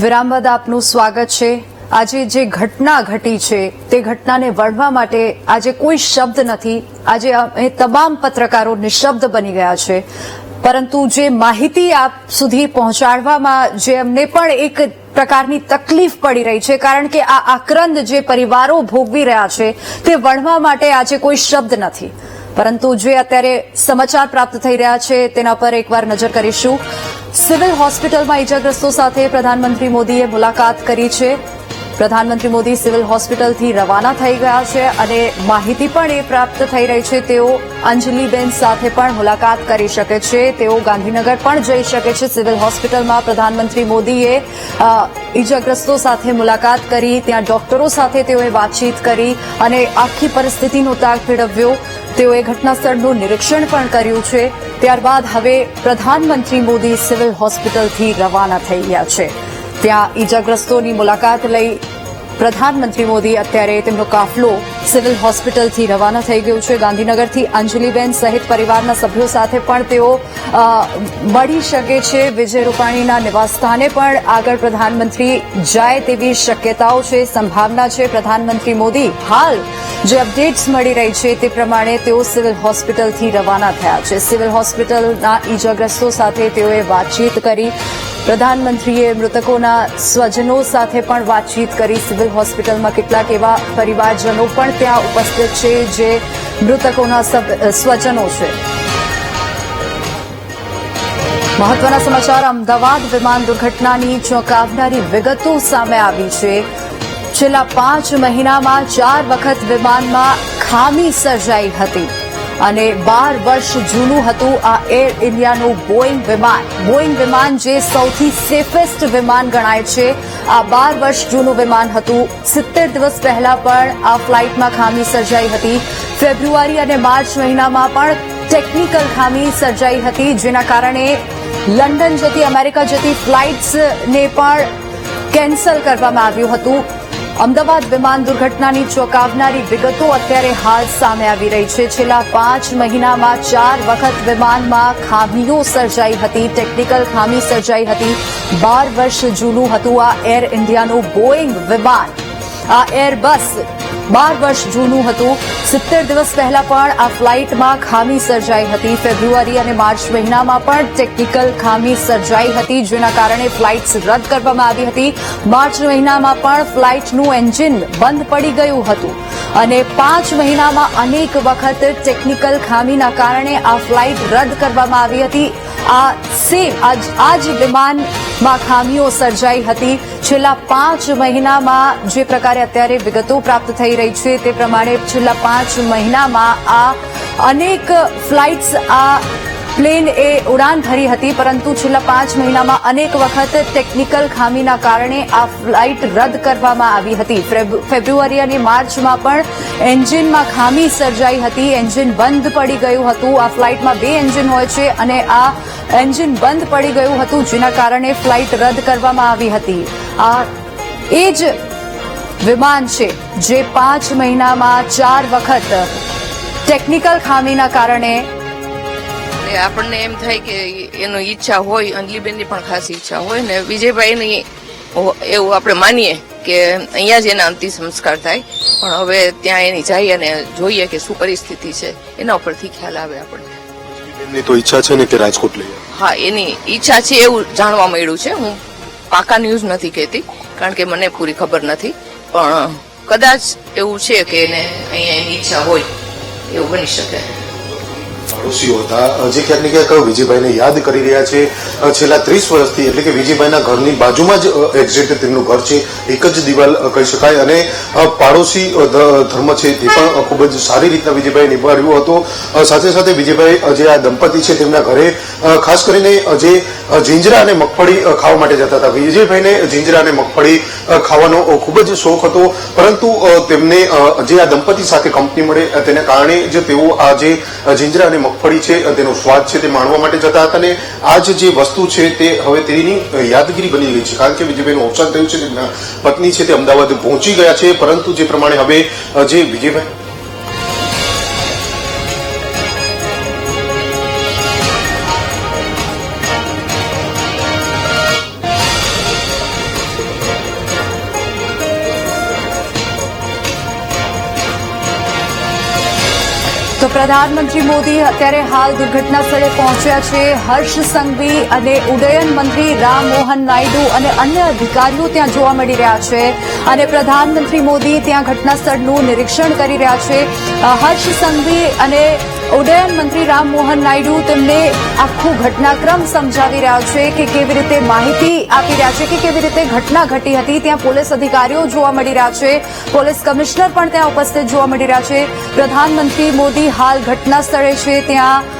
વિરામ બાદ આપનું સ્વાગત છે। આજે જે ઘટના ઘટી છે તે ઘટનાને વળવા માટે આજે કોઈ શબ્દ નથી। આજે અમે તમામ પત્રકારો નિશબ્દ બની ગયા છે, પરંતુ જે માહિતી આપ સુધી પહોંચાડવામાં જે અમને પણ એક પ્રકારની તકલીફ પડી રહી છે, કારણ કે આ આક્રંદ જે પરિવારો ભોગવી રહ્યા છે તે વળવા માટે આજે કોઈ શબ્દ નથી। પરંતુ જે અત્યારે સમાચાર પ્રાપ્ત થઈ રહ્યા છે તેના પર એકવાર નજર કરીશું। સિવિલ હોસ્પિટલમાં ઇજાગ્રસ્તો સાથે પ્રધાનમંત્રી મોદીએ મુલાકાત કરી છે। પ્રધાનમંત્રી મોદી સિવિલ હોસ્પિટલથી રવાના થઈ ગયા છે અને માહિતી પણ એ પ્રાપ્ત થઈ રહી છે તેઓ અંજલિબેન સાથે પણ મુલાકાત કરી શકે છે, તેઓ ગાંધીનગર પણ જઈ શકે છે। સિવિલ હોસ્પિટલમાં પ્રધાનમંત્રી મોદીએ ઇજાગ્રસ્તો સાથે મુલાકાત કરી, ત્યાં ડોક્ટરો સાથે તેઓએ વાતચીત કરી અને આખી પરિસ્થિતિનો તાગ મેળવ્યો। તેઓએ ઘટનાસ્થળનું નિરીક્ષણ પણ કર્યું છે। ત્યારબાદ હવે પ્રધાનમંત્રી મોદી સિવિલ હોસ્પિટલથી રવાના થઈ ગયા છે। ત્યાં ઇજાગ્રસ્તોની મુલાકાત લઈ પ્રધાનમંત્રી મોદી અત્યારે તેમનો કાફલો સિવિલ હોસ્પિટલથી રવાના થઈ ગયું છે। ગાંધીનગરથી અંજલિબેન સહિત પરિવારના સભ્યો સાથે પણ તેઓ મળી શકે છે। વિજય રૂપાણીના નિવાસસ્થાને પણ આગળ પ્રધાનમંત્રી જાય તેવી શક્યતાઓ છે, સંભાવના છે। પ્રધાનમંત્રી મોદી હાલ જે અપડેટ્સ મળી રહી છે તે પ્રમાણે તેઓ સિવિલ હોસ્પિટલથી રવાના થયા છે। સિવિલ હોસ્પિટલના ઇજાગ્રસ્તો સાથે તેઓએ વાતચીત કરી। પ્રધાનમંત્રીએ મૃતકોના સ્વજનો સાથે પણ વાતચીત કરી। સિવિલ હોસ્પિટલમાં કેટલાક એવા પરિવારજનો પણ ત્યાં ઉપસ્થિત છે જે મૃતકોના સ્વજનો છે। મહત્વના સમાચાર, અમદાવાદ વિમાન દુર્ઘટનાની ચોંકાવનારી વિગતો સામે આવી છે। છેલ્લા 5 મહિનામાં 4 વખત વિમાનમાં ખામી સર્જાઈ હતી અને 12 વર્ષ જૂનું હતું આ એર ઇન્ડિયાનું બોઈંગ વિમાન જે સૌથી સેફેસ્ટ વિમાન ગણાય છે। આ 12 વર્ષ જૂનું વિમાન હતું। 70 દિવસ પહેલા પણ આ ફ્લાઇટમાં ખામી સર્જાઈ હતી। ફેબ્રુઆરી અને માર્ચ મહિનામાં પણ ટેકનિકલ ખામી સર્જાઈ હતી, જેના કારણે લંડન જતી, અમેરિકા જતી ફ્લાઇટ્સને પણ કેન્સલ કરવામાં આવ્યું હતું। અમદાવાદ વિમાન દુર્ઘટનાની ચોંકાવનારી વિગતો અત્યારે હાલ સામે આવી રહી છે। છેલ્લા 5 મહિનામાં 4 વખત વિમાનમાં ખામીઓ સર્જાઈ હતી, ટેકનિકલ ખામી સર્જાઈ હતી। 12 વર્ષ જૂનું હતું આ એર ઇન્ડિયાનું બોઈંગ વિમાન। આ એરબસ 12 વર્ષ જૂનું હતું। 70 દિવસ પહેલા પણ આ ફ્લાઇટમાં ખામી સર્જાઈ હતી। ફેબ્રુઆરી અને માર્ચ મહિનામાં પણ ટેકનિકલ ખામી સર્જાઈ હતી, જેના કારણે ફ્લાઇટ્સ રદ કરવામાં આવી હતી। માર્ચ મહિનામાં પણ ફ્લાઇટનું એન્જિન બંધ પડી ગયું હતું અને 5 મહિનામાં અનેક વખત ટેકનિકલ ખામીના કારણે આ ફ્લાઇટ રદ કરવામાં આવી હતી। આ જ વિમાનમાં ખામીઓ સર્જાઈ હતી। છેલ્લા 5 મહિનામાં જે પ્રકારે અત્યારે વિગતો પ્રાપ્ત થઈ રહી છે તે પ્રમાણે છેલ્લા 5 મહિનામાં આ અનેક ફ્લાઇટ્સ આ પ્લેન એ ઉડાન ભરી હતી, પરંતુ છેલ્લા 5 મહિનામાં અનેક વખત ટેકનિકલ ખામીના કારણે આ ફ્લાઇટ રદ કરવામાં આવી હતી। ફેબ્રુઆરી અને માર્ચમાં પણ એન્જિનમાં ખામી સર્જાઈ હતી, એન્જિન બંધ પડી ગયું હતું। આ ફ્લાઇટમાં 2 એન્જિન હોય છે અને આ એન્જિન બંધ પડી ગયું હતું, જેના કારણે ફ્લાઇટ રદ કરવામાં આવી હતી। આ એ જ વિમાન છે જે 5 મહિનામાં 4 વખત ટેકનિકલ ખામીના કારણે આપણને એમ થાય કે એનો ઈચ્છા હોય, અંજલિબેનની પણ ખાસ ઈચ્છા હોય ને વિજયભાઈની એવું આપણે માનીએ કે અહીંયા જ એના અંતિમ સંસ્કાર થાય, પણ હવે ત્યાં એની જાય અને જોઈએ કે શું પરિસ્થિતિ છે એના ઉપરથી ખ્યાલ આવે આપણને। એમની તો ઈચ્છા છે ને કે રાજકોટ લઈ આવે? હા, એની ઈચ્છા છે એવું જાણવા મળ્યું છે। હું પાકા ન્યૂઝ નથી કહેતી કારણ કે મને પૂરી ખબર નથી, પણ કદાચ એવું છે કે એને અહીંયા એની ઈચ્છા હોય એવું બની શકે। પાડોશીઓ હતા જે ક્યાંક ને ક્યાંક વિજયભાઈને યાદ કરી રહ્યા છે। છેલ્લા 30 વર્ષથી, એટલે કે વિજયભાઈના ઘરની બાજુમાં જ એક્ઝેક્ટ તેમનું ઘર છે, એક જ દિવાલ કહી શકાય અને પાડોશી ધર્મ છે તે પણ ખૂબ જ સારી રીતના વિજયભાઈ નિભાવ્યો હતો। સાથે સાથે વિજયભાઈ જે આ દંપતી છે તેમના ઘરે ખાસ કરીને જે જીંજરા અને મગફળી ખાવા માટે જતા હતા। વિજયભાઈને જીંજરા અને મગફળી ખાવાનો ખૂબ જ શોખ હતો, પરંતુ તેમને જે આ દંપતી સાથે કંપની મળે તેના કારણે જ તેઓ આ જે જીંજરા અને મગફળી છે તેનો સ્વાદ છે તે માણવા માટે જતા હતા અને આ જે વસ્તુ છે તે હવે તેની યાદગીરી બની ગઈ છે, કારણ કે વિજયભાઈનું અવસાન થયું છે। તેમના પત્ની છે તે અમદાવાદ પહોંચી ગયા છે, પરંતુ જે પ્રમાણે હવે જે વિજયભાઈ પ્રધાનમંત્રી મોદી અત્યારે હાલ દુર્ઘટના સ્થળે પહોંચ્યા છે. હર્ષ સંઘવી અને ઉડ્ડયન મંત્રી રામ મોહન નાયડુ અને અન્ય અધિકારીઓ ત્યાં જોવા મળી રહ્યા છે અને પ્રધાનમંત્રી મોદી ત્યાં ઘટના સ્થળનું નિરીક્ષણ કરી રહ્યા છે. હર્ષ સંઘવી અને ઉડ્ડયન મંત્રી રામ મોહન નાયડુ તેમને આખું ઘટનાક્રમ સમજાવી રહ્યા છે કે કેવી રીતે માહિતી આપી રહ્યા છે કે કેવી રીતે ઘટના ઘટી હતી. ત્યાં પોલીસ અધિકારીઓ જોવા મળી રહ્યા છે, પોલીસ કમિશનર પણ ત્યાં ઉપસ્થિત જોવા મળી રહ્યા છે. પ્રધાનમંત્રી મોદી હાલ ઘટના સ્થળે છે ત્યાં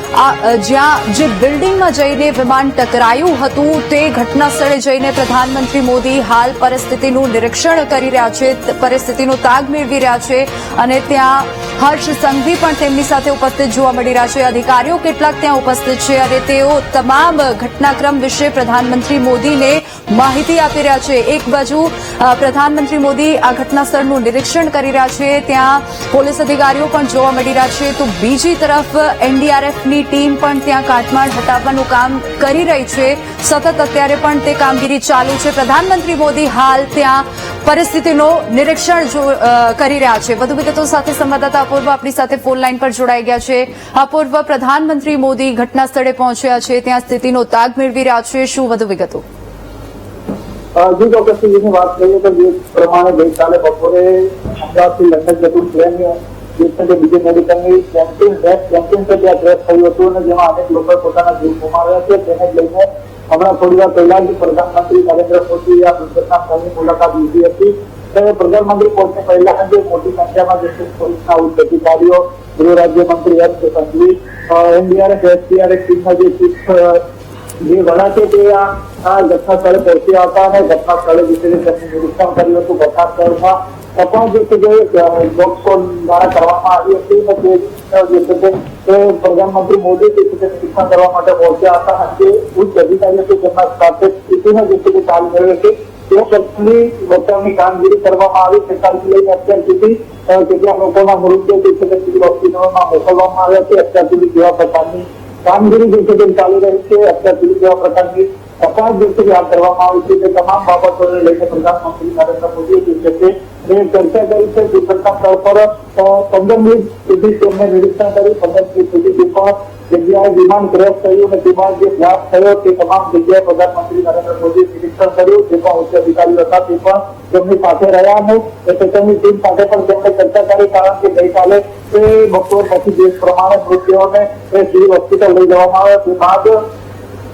જ્યાં જે બિલ્ડિંગમાં જઈને વિમાન ટકરાયું હતું તે ઘટના સ્થળે જઈને પ્રધાનમંત્રી મોદી હાલ પરિસ્થિતિનું નિરીક્ષણ કરી રહ્યા છે, પરિસ્થિતિનો તાગ મેળવી રહ્યા છે અને ત્યાં હર્ષ સંઘવી પણ તેમની સાથે ઉપસ્થિત જોવા મળી રહ્યા છે. અધિકારીઓ કેટલાક ત્યાં ઉપસ્થિત છે અને તેઓ તમામ ઘટનાક્રમ વિશે પ્રધાનમંત્રી મોદીને માહિતી આપી રહ્યા છે. એક બાજુ પ્રધાનમંત્રી મોદી આ ઘટના સ્થળનું નિરીક્ષણ કરી રહ્યા છે, ત્યાં પોલીસ અધિકારીઓ પણ જોવા મળી રહ્યા છે, તો બીજી તરફ એનડીઆરએફની ટીમ પણ ત્યાં કાટમાળ હટાવવાનું કામ કરી રહી છે. સતત અત્યારે પણ તે કામગીરી ચાલુ છે. પ્રધાનમંત્રી મોદી હાલ ત્યાં પરિસ્થિતિનું નિરીક્ષણ કરી રહ્યા છે. વધુ વિગતો સાથે સંવાદદાતા અપૂર્વ આપણી સાથે ફોન લાઈન પર જોડાઈ ગયા છે. અપૂર્વ, પ્રધાનમંત્રી મોદી ઘટના સ્થળે પહોંચ્યા છે, ત્યાં સ્થિતિનો તાગ મેળવી રહ્યા છે, શું વધુ વિગતો? જી ચોક્કસની વાત કરીએ તો જે પ્રમાણે ગઈકાલે બપોરે અમદાવાદથી લંડન જતું ટ્રેન બીજે મેડિકલની કેમ્પિંગ ત્યાં ક્રેશ થયું હતું અને જેમાં અનેક લોકો પોતાના જીવ ગુમાવ્યા છે. તેને લઈને હમણાં થોડી વાર પહેલા જ પ્રધાનમંત્રી નરેન્દ્ર મોદી આ દુર્ઘટના સ્થળની મુલાકાત લીધી હતી. ત્યારે પ્રધાનમંત્રી પહોંચને પહેલા જે મોટી સંખ્યામાં જે પોલીસના ઉચ્ચ અધિકારીઓ, ગૃહ રાજ્યમંત્રી હર્ષ સંઘવી, એનડીઆરએફ, એસડીઆરએફ ટીમના જે ચીફ જે વડા છે તે આ ઘટના સ્થળે પહોંચ્યા હતા અને ઘટના સ્થળે જે તેમનું નિરીક્ષણ કર્યું હતું. ઘટના સ્થળમાં તપાસ જે છે જે બોક્સકોન દ્વારા કરવામાં આવી હતી અને તે પ્રધાનમંત્રી મોદી જે છે તે નિરીક્ષણ કરવા માટે પહોંચ્યા હતા અને જે ઉચ્ચ અધિકારીઓ છે તેમના સાથે સ્થિતિમાં જે છે તે ચાલી રહ્યો છે તે પક્ષની બચાવની કામગીરી કરવામાં આવી છે. કાલથી લઈને અત્યાર સુધી કેટલાક લોકોના મૃતદેહ જે છે તે સિવિલ હોસ્પિટલોમાં મોકલવામાં આવ્યા છે. અત્યાર સુધી કેવા પ્રકારની કામગીરી જે છે તે ચાલી રહી છે, અત્યાર સુધી કેવા પ્રકારની તપાસ જે છે હાથ ધરવામાં આવી છે, તે તમામ બાબતોને લઈને પ્રધાનમંત્રી નરેન્દ્ર મોદી જે છે તે ચર્ચા કરી છે. દુર્ઘટના સ્થળ પર 15 મિનિટ સુધી તેમને નિરીક્ષણ કર્યું. 15 મિનિટ સુધી જે પણ જગ્યાએ વિમાન ક્રેશ થયું અને તે બાદ જે બ્લાસ્ટ થયો તે તમામ જગ્યાએ પ્રધાનમંત્રી નરેન્દ્ર મોદીએ નિરીક્ષણ કર્યું. જે પણ ઉચ્ચ અધિકારીઓ હતા તે પણ તેમની સાથે રહ્યા અને તેમની ટીમ સાથે પણ તેમણે ચર્ચા કરી, કારણ કે ગઈકાલે તે બપોર પછી જે પ્રમાણે મૃતદેહોને સિવિલ હોસ્પિટલ લઈ જવામાં આવ્યા તે બાદ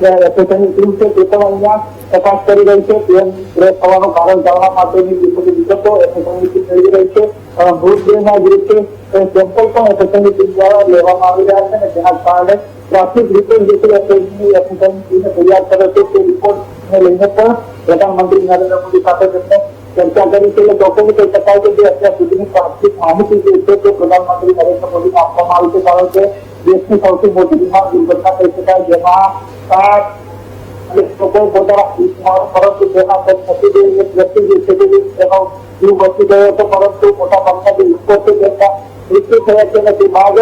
એસએસએની ટીમ છે તે પણ અહીંયા તપાસ કરી રહી છે. પ્લેન ક્રેશ થવાનું કારણ જાણવા માટેની જે બધી વિગતો એસએસએની ટીમ મેળવી રહી છે. મૃતદેહના જે છે સેમ્પલ પણ એસએસએની ટીમ દ્વારા લેવામાં આવી રહ્યા છે અને જેના કારણે પ્રાથમિક રિપોર્ટ જે છે એસએસએની ટીમે તૈયાર કર્યો છે. તે રિપોર્ટને લઈને પણ પ્રધાનમંત્રી નરેન્દ્ર મોદી સાથે તેમને ચર્ચા કરી છે. એટલે ચોક્કસ કહી શકાય કે જે અત્યાર સુધીની પ્રાથમિક માહિતી જે છે તે પ્રધાનમંત્રી નરેન્દ્ર મોદીને આપવામાં આવી છે, કારણ કે દેશની સૌથી મોટી વિમાન દુર્ઘટના કહી શકાય, જેમાં લોકો પોતાના પરંતુ તેના વ્યક્તિ જે છે તેનો જીવ બચી ગયો હતો, પરંતુ મોટા ભાગના જે લોકો છે તેમના મૃત્યુ થયા છે અને તે બાદ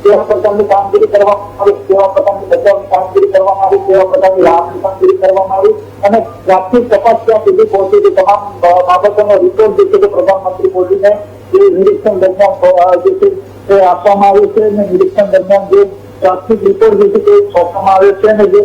કેવા પ્રકારની કામગીરી કરવામાં આવી, કેવા પ્રકારની બચાવની કામગીરી કરવામાં આવી, કેવા પ્રકારની રાહતની કામગીરી કરવામાં આવી અને પ્રાથમિક તપાસ ત્યાં સુધી પહોંચી હતી. તમામ બાબતોનો રિપોર્ટ જે છે તે પ્રધાનમંત્રી મોદીને જે નિરીક્ષણ દરમિયાન જે છે તે આપવામાં આવ્યું છે અને નિરીક્ષણ દરમિયાન જે પ્રાથમિક રિપોર્ટ જે છે તે સોંપવામાં આવ્યો છે અને જે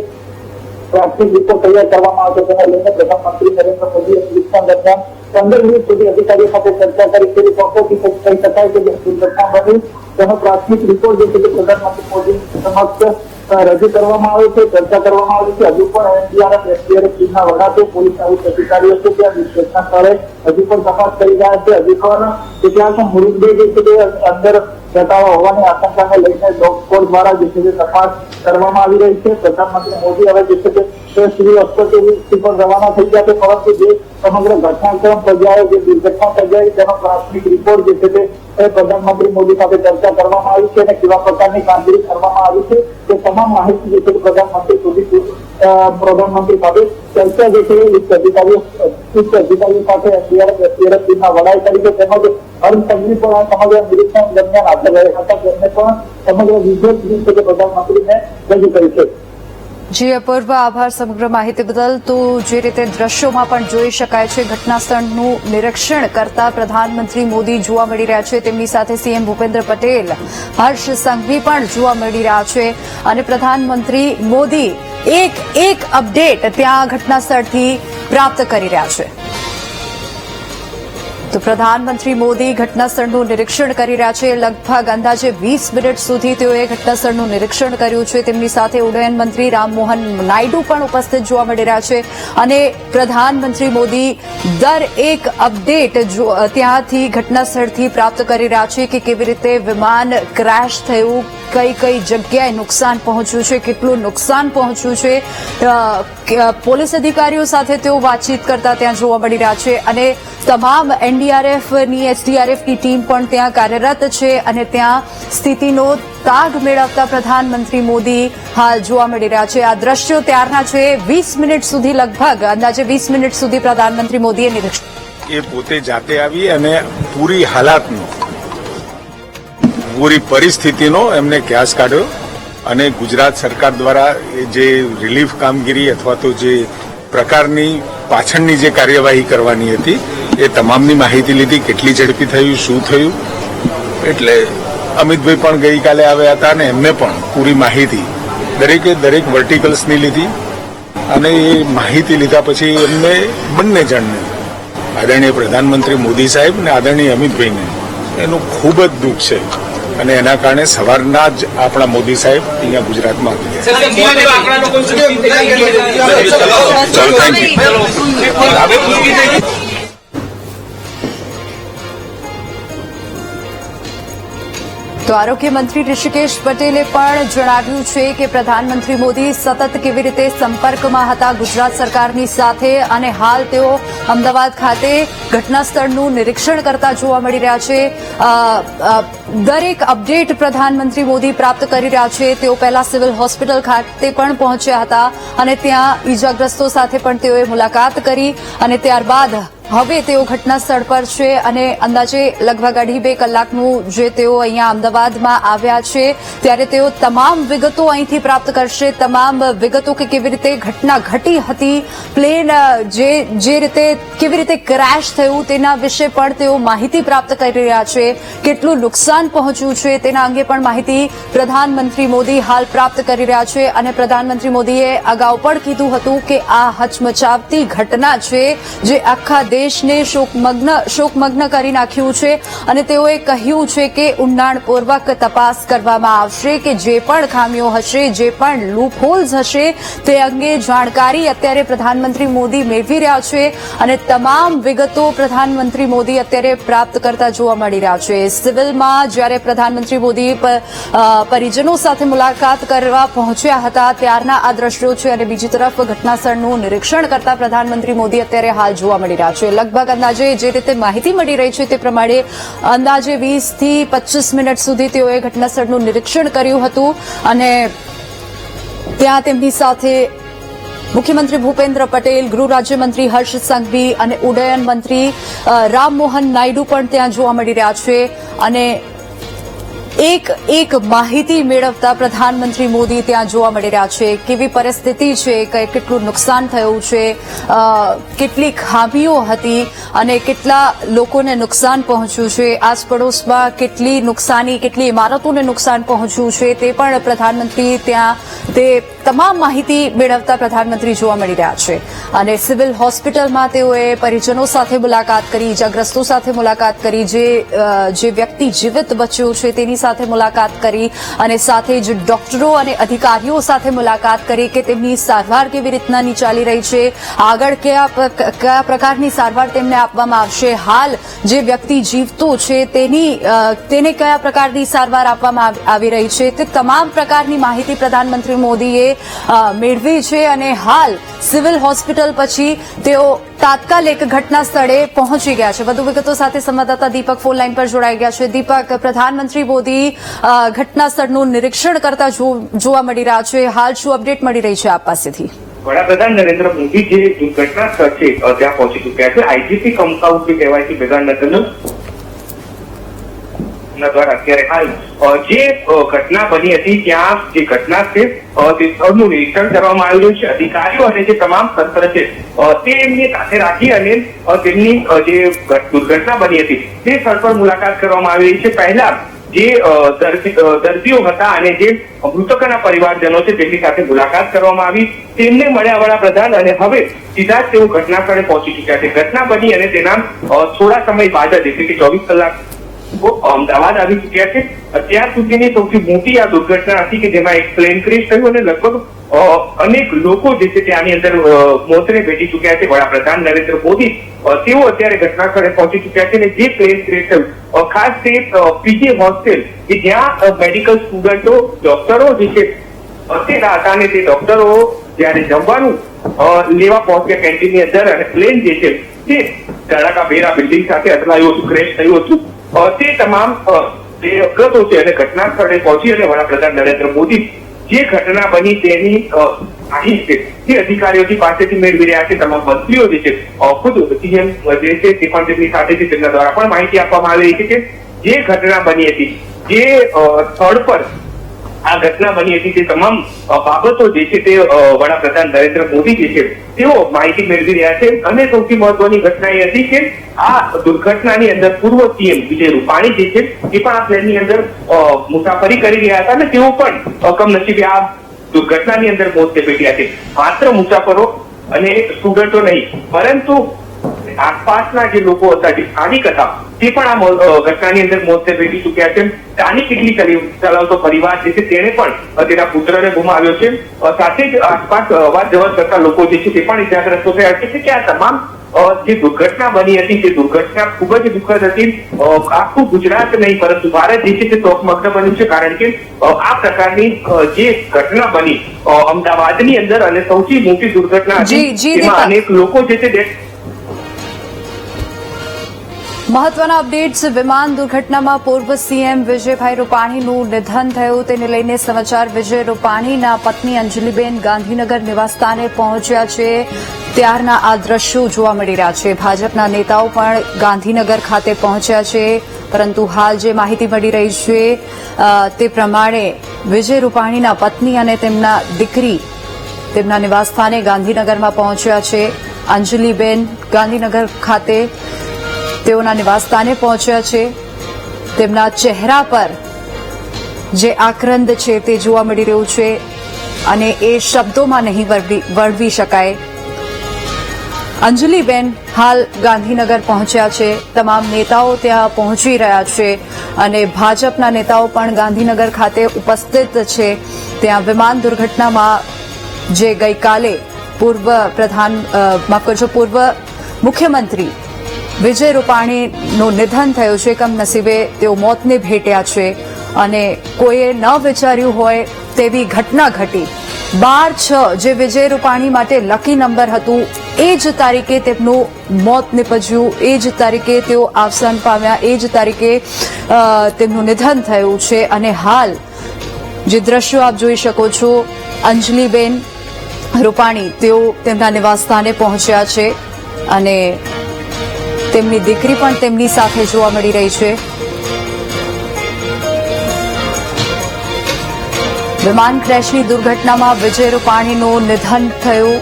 પ્રાથમિક રિપોર્ટ તૈયાર કરવામાં આવશે તેને લઈને પ્રધાનમંત્રી નરેન્દ્ર મોદીએ નિરીક્ષણ દરમિયાન 15 મિનિટ સુધી અધિકારીઓ સાથે ચર્ચા કરી છે. ચોક્કસથી કહી શકાય કે જે દુર્ઘટના બની તેનો પ્રાથમિક રિપોર્ટ જે છે તે પ્રધાનમંત્રી મોદી સમક્ષ રજૂ કરવામાં આવ્યો છે, ચર્ચા કરવામાં આવી છે. હજુ પણ એનડીઆરએફ, એસડીઆરએફ ટીમના વડા છે, પોલીસના ઉચ્ચ અધિકારીઓ છે, ત્યાં ઘટના સ્થળે હજુ પણ તપાસ કરી રહ્યા છે. હજુ પણ કેટલાક મૃતદેહ જે છે તે અંદર જતા હોવાની આશંકાને લઈને ડોગ સ્કોડ દ્વારા જે છે તે તપાસ કરવામાં આવી રહી છે. પ્રધાનમંત્રી મોદી હવે જે છે તે સિવિલ હોસ્પિટલ પર રવાના થઈ ગયા છે, પરંતુ જે સમગ્ર ઘટનાક્રમ સર્જાયો, જે દુર્ઘટના સર્જાઈ તેનો પ્રાથમિક રિપોર્ટ જે છે તે પ્રધાનમંત્રી મોદી સાથે ચર્ચા કરવામાં આવી છે અને કેવા પ્રકારની કામગીરી કરવામાં આવી છે તે તમામ માહિતી જે છે પ્રધાનમંત્રી સાથે ચર્ચા જે છે ઉચ્ચ અધિકારીઓ સાથે એનડીઆરએફ, એસડીઆરએફ ટીમના વડાઈ તરીકે તેમજ હર્ષ સંઘવી પણ આ સમગ્ર નિરીક્ષણ દરમિયાન હાજર રહ્યા હતા. તેમને પણ સમગ્ર વિગત જે છે તે પ્રધાનમંત્રીને રજૂ કરી છે. જી અપૂર્વ, આભાર સમગ્ર માહિતી બદલ. તો જે રીતે દ્રશ્યોમાં પણ જોઈ શકાય છે, ઘટના સ્થળનું નિરીક્ષણ કરતા પ્રધાનમંત્રી મોદી જોવા મળી રહ્યા છે. તેમની સાથે સીએમ ભૂપેન્દ્ર પટેલ, હર્ષ સંઘવી પણ જોવા મળી રહ્યા છે અને પ્રધાનમંત્રી મોદી એક અપડેટ ત્યાં ઘટના સ્થળથી પ્રાપ્ત કરી રહ્યા છે. તો પ્રધાનમંત્રી મોદી ઘટના સ્થળનું નિરીક્ષણ કરી રહ્યા છે. લગભગ અંદાજે 20 મિનિટ સુધી તેઓએ ઘટના સ્થળનું નિરીક્ષણ કર્યું છે. તેમની સાથે ઉડ્ડયન મંત્રી રામમોહન નાયડુ પણ ઉપસ્થિત જોવા મળી રહ્યા છે અને પ્રધાનમંત્રી મોદી એક અપડેટ ત્યાંથી ઘટના સ્થળથી પ્રાપ્ત કરી રહ્યા છે કે કેવી રીતે વિમાન ક્રેશ થયું, કઈ જગ્યાએ નુકસાન પહોંચ્યું છે, કેટલું નુકસાન પહોંચ્યું છે. પોલીસ અધિકારીઓ સાથે તેઓ વાતચીત કરતા ત્યાં જોવા મળી રહ્યા છે અને તમામ એનડીઆરએફની, એસડીઆરએફની ટીમ પણ ત્યાં કાર્યરત છે અને ત્યાં સ્થિતિનો તાગ મેળવતા પ્રધાનમંત્રી મોદી હાલ જોવા મળી રહ્યા છે. આ દ્રશ્યો ત્યારના છે. 20 મિનિટ સુધી, લગભગ અંદાજે 20 મિનિટ સુધી પ્રધાનમંત્રી મોદીએ નિરીક્ષણ એ પોતે જાતે આવી અને પૂરી હાલાતનો, પૂરી પરિસ્થિતિનો એમને ક્યાસ કાઢ્યો અને ગુજરાત સરકાર દ્વારા જે રિલીફ કામગીરી અથવા તો જે પ્રકારની પાછળની જે કાર્યવાહી કરવાની હતી એ તમામની માહિતી લીધી. કેટલી ઝડપી થયું, શું થયું. એટલે અમિતભાઈ પણ ગઈકાલે આવ્યા હતા અને એમને પણ પૂરી માહિતી દરેક વર્ટિકલ્સની લીધી અને એ માહિતી લીધા પછી એમને બંને જણને, આદરણીય પ્રધાનમંત્રી મોદી સાહેબ અને આદરણીય અમિતભાઈને એનું ખૂબ જ દુઃખ છે અને એના કારણે સવારના જ આપણા મોદી સાહેબ અહીંયા ગુજરાતમાં આવી. તો આરોગ્ય મંત્રી ઋષિકેશ પટેલે પણ જણાવ્યું છે કે પ્રધાનમંત્રી મોદી સતત કેવી રીતે સંપર્કમાં હતા ગુજરાત સરકારની સાથે અને હાલ તેઓ અમદાવાદ ખાતે ઘટના સ્થળનું નિરીક્ષણ કરતા જોવા મળી રહ્યા છે. દરેક અપડેટ પ્રધાનમંત્રી મોદી પ્રાપ્ત કરી રહ્યા છે. તેઓ પહેલા સિવિલ હોસ્પિટલ ખાતે પણ પહોંચ્યા હતા અને ત્યાં ઈજાગ્રસ્તો સાથે પણ તેઓએ મુલાકાત કરી અને ત્યારબાદ હવે તેઓ ઘટના સ્થળ પર છે અને અંદાજે લગભગ 2.5 કલાકનું જે તેઓ અહીંયા અમદાવાદમાં આવ્યા છે ત્યારે તેઓ તમામ વિગતો અહીંથી પ્રાપ્ત કરશે. તમામ વિગતો કે કેવી રીતે ઘટના ઘટી હતી, પ્લેન જે રીતે કેવી રીતે ક્રેશ થયું તેના વિશે પણ તેઓ માહિતી પ્રાપ્ત કરી રહ્યા છે. કેટલું નુકસાન પહોંચ્યું છે તેના અંગે પણ માહિતી પ્રધાનમંત્રી મોદી હાલ પ્રાપ્ત કરી રહ્યા છે અને પ્રધાનમંત્રી મોદીએ અગાઉ પણ કીધું હતું કે આ હચમચાવતી ઘટના છે જે આખા દેશને શોકમગ્ન કરી નાખ્યું છે અને તેઓએ કહ્યું છે કે ઊંડાણપૂર્વક તપાસ કરવામાં આવશે કે જે પણ ખામીઓ હશે, જે પણ લૂપહોલ્સ હશે તે અંગે જાણકારી અત્યારે પ્રધાનમંત્રી મોદી મેળવી રહ્યા છે અને તમામ વિગતો પ્રધાનમંત્રી મોદી અત્યારે પ્રાપ્ત કરતા જોવા મળી રહ્યા છે. સિવિલમાં જ્યારે પ્રધાનમંત્રી મોદી પરિજનો સાથે મુલાકાત કરવા પહોંચ્યા હતા ત્યારના આ દ્રશ્યો છે અને બીજી તરફ ઘટના સ્થળનું નિરીક્ષણ કરતા પ્રધાનમંત્રી મોદી અત્યારે હાલ જોવા મળી રહ્યા છે. લગભગ અંદાજે જે રીતે માહિતી મળી રહી છે તે પ્રમાણે અંદાજે 20 થી 25 મિનિટ સુધી તેઓએ ઘટના સ્થળનું નિરીક્ષણ કર્યું હતું અને ત્યાં તેમની સાથે મુખ્યમંત્રી ભૂપેન્દ્ર પટેલ, ગૃહ રાજ્યમંત્રી હર્ષ સંઘવી અને ઉડ્ડયન મંત્રી રામમોહન નાયડુ પણ ત્યાં જોવા મળી રહ્યા છે અને એક માહિતી મેળવતા પ્રધાનમંત્રી મોદી ત્યાં જોવા મળી રહ્યા છે. કેવી પરિસ્થિતિ છે, કેટલું નુકસાન થયું છે, કેટલી ખામીઓ હતી અને કેટલા લોકોને નુકસાન પહોંચ્યું છે, આસપડોશમાં કેટલી નુકસાની, કેટલી ઇમારતોને નુકસાન પહોંચ્યું છે તે પણ પ્રધાનમંત્રી ત્યાં તે તમામ માહિતી મેળવતા પ્રધાનમંત્રી જોવા મળી રહ્યા છે અને સિવિલ હોસ્પિટલમાં તેઓએ પરિજનો સાથે મુલાકાત કરી, ઇજાગ્રસ્તો સાથે મુલાકાત કરી, જે વ્યક્તિ જીવિત બચ્યો છે તેની સાથે મુલાકાત કરી અને સાથે જ ડોક્ટરો અને અધિકારીઓ સાથે મુલાકાત કરી કે તેમની સારવાર કેવી રીતનાની ચાલી રહી છે, આગળ કયા પ્રકારની સારવાર તેમને આપવામાં આવશે, હાલ જે વ્યક્તિ જીવતો છે તેને કયા પ્રકારની સારવાર આપવામાં આવી રહી છે તે તમામ પ્રકારની માહિતી પ્રધાનમંત્રી મોદીએ મેળવી છે અને હાલ સિવિલ હોસ્પિટલ પછી તેઓ તાત્કાલિક ઘટના સ્થળે પહોંચી ગયા છે. વધુ વિગતો સાથે સંવાદદાતા દીપક ફોન લાઈન પર જોડાઈ ગયા છે. દીપક, પ્રધાનમંત્રી મોદી ઘટના સ્થળનું નિરીક્ષણ કરતા જોવા મળી રહ્યા છે. હાલ શું અપડેટ મળી રહી છે આપ પાસેથી? વડાપ્રધાન નરેન્દ્ર મોદી જે દુર્ઘટના સ્થળ છે ત્યાં પહોંચી ચુક્યા છે. આઈજીપી કંપાઉન્ડ જે કહેવાય છે પ્રધાનમંત્રીનું એમના દ્વારા અત્યારે હાલ જે ઘટના બની હતી ત્યાં જે ઘટના છે તે સ્થળનું નિરીક્ષણ કરવામાં આવ્યું છે. અધિકારીઓ અને જે તમામ તંત્ર છે તે એમની સાથે રાખી અને તેમની જે દુર્ઘટના બની હતી તે સ્થળ પર મુલાકાત કરવામાં આવી રહી છે. પહેલા જે દર્દીઓ હતા અને જે મૃતકોના પરિવારજનો છે તેમની સાથે મુલાકાત કરવામાં આવી, તેમને મળ્યા વડાપ્રધાન અને હવે સીધા જ તેઓ ઘટના સ્થળે પહોંચી ચુક્યા છે. ઘટના બની અને તેના થોડા સમય બાદ જ એટલે કે 24 કલાક અમદાવાદ આવી ચુક્યા છે. અત્યાર સુધીની સૌથી મોટી આ દુર્ઘટના હતી કે જેમાં એક પ્લેન ક્રેશ થયું અને લગભગ અનેક લોકો જે છે ત્યાંની અંદર મોતને ભેટી ચુક્યા છે. વડાપ્રધાન નરેન્દ્ર મોદી તેઓ અત્યારે ઘટના સ્થળે પહોંચી ચુક્યા છે અને જે પ્લેન ક્રેશ થયું ખાસ તે પીજી હોસ્ટેલ કે જ્યાં મેડિકલ સ્ટુડન્ટો ડોક્ટરો જે છે અત્યારે હતા અને તે ડોક્ટરો જયારે જમવાનું લેવા પહોંચ્યા કેન્ટીનની અંદર અને પ્લેન જે છે તે ધડાકાભેર બિલ્ડિંગ સાથે અથડાયું હતું, ક્રેશ થયું હતું. તે તમામ જે અગ્રતો છે અને ઘટના સ્થળે પહોંચી અને વડાપ્રધાન નરેન્દ્ર મોદી જે ઘટના બની તેની માહિતી છે તે અધિકારીઓની પાસેથી મેળવી રહ્યા છે. તમામ મંત્રીઓ જે છે ખુદ સીએમ જે છે તે પણ તેમની સાથે છે, તેમના દ્વારા પણ માહિતી આપવામાં આવી રહી છે કે જે ઘટના બની હતી, જે સ્થળ પર આ ઘટના બની હતી તે તમામ બાબતો જે છે તે વડાપ્રધાન નરેન્દ્ર મોદી જે છે તેઓ માહિતી મેળવી રહ્યા છે. અને સૌથી મહત્વની ઘટના એ હતી કે આ દુર્ઘટનાની અંદર પૂર્વ સીએમ વિજય રૂપાણી જે છે એ પણ આ પ્લેનની અંદર મુસાફરી કરી રહ્યા હતા અને તેઓ પણ કમનસીબે આ દુર્ઘટનાની અંદર મોતને ભેટ્યા છે. માત્ર મુસાફરો અને સ્ટુડન્ટો નહીં પરંતુ આસપાસના જે લોકો હતા, જે સ્થાનિક હતા, તે પણ આ ઘટનાની અંદર મોતને ભેટી ચુક્યા છે. સ્થાનિક કેટલી ચલાવતો પરિવાર જે છે તેને પણ તેના પુત્રને ગુમાવ્યો છે. સાથે જ આસપાસ અવર જવર કરતા લોકો જે છે તે પણ ઇજાગ્રસ્તો થયા છે. કે આ તમામ જે દુર્ઘટના બની હતી તે દુર્ઘટના ખૂબ જ દુઃખદ હતી. આખું ગુજરાત નહીં પરંતુ ભારત જે છે તે શોકમગ્ન બન્યું છે, કારણ કે આ પ્રકારની જે ઘટના બની અમદાવાદની અંદર અને સૌથી મોટી દુર્ઘટના હતી જેમાં અનેક લોકો જે છે મહત્વના અપડેટ્સ. વિમાન દુર્ઘટનામાં પૂર્વ સીએમ વિજયભાઈ રૂપાણીનું નિધન થયું, તેને લઈને સમાચાર. વિજય રૂપાણીના પત્ની અંજલિબેન ગાંધીનગર નિવાસસ્થાને પહોંચ્યા છે, ત્યારના આ દ્રશ્યો જોવા મળી રહ્યા છે. ભાજપના નેતાઓ પણ ગાંધીનગર ખાતે પહોંચ્યા છે, પરંતુ હાલ જે માહિતી મળી રહી છે તે પ્રમાણે વિજય રૂપાણીના પત્ની અને તેમના દીકરી તેમના નિવાસસ્થાને ગાંધીનગરમાં પહોંચ્યા છે. અંજલિબેન ગાંધીનગર ખાતે તેઓના નિવાસસ્થાને પહોંચ્યા છે. તેમના ચહેરા પર જે આક્રંદ છે તે જોવા મળી રહ્યું છે અને એ શબ્દોમાં નહીં વર્ણવી શકાય. અંજલિબેન હાલ ગાંધીનગર પહોંચ્યા છે, તમામ નેતાઓ ત્યાં પહોંચી રહ્યા છે અને ભાજપના નેતાઓ પણ ગાંધીનગર ખાતે ઉપસ્થિત છે. ત્યાં વિમાન દુર્ઘટનામાં જે ગઈકાલે પૂર્વ મુખ્યમંત્રી વિજય રૂપાણીનું નિધન થયું છે, કમનસીબે તેઓ મોતને ભેટ્યા છે અને કોઈએ ન વિચાર્યું હોય તેવી ઘટના ઘટી. 12/6 જે વિજય રૂપાણી માટે લકી નંબર હતું એ જ તારીખે તેમનું મોત નીપજ્યું, એ જ તારીખે તેઓ અવસાન પામ્યા, એ જ તારીખે તેમનું નિધન થયું છે. અને હાલ જે દ્રશ્યો આપ જોઈ શકો છો, અંજલિબેન રૂપાણી તેઓ તેમના નિવાસસ્થાને પહોંચ્યા છે અને તેમની દીકરી પણ તેમની સાથે જોવા મળી રહી છે. વિમાન ક્રેશની દુર્ઘટનામાં વિજય રૂપાણીનું નિધન થયું.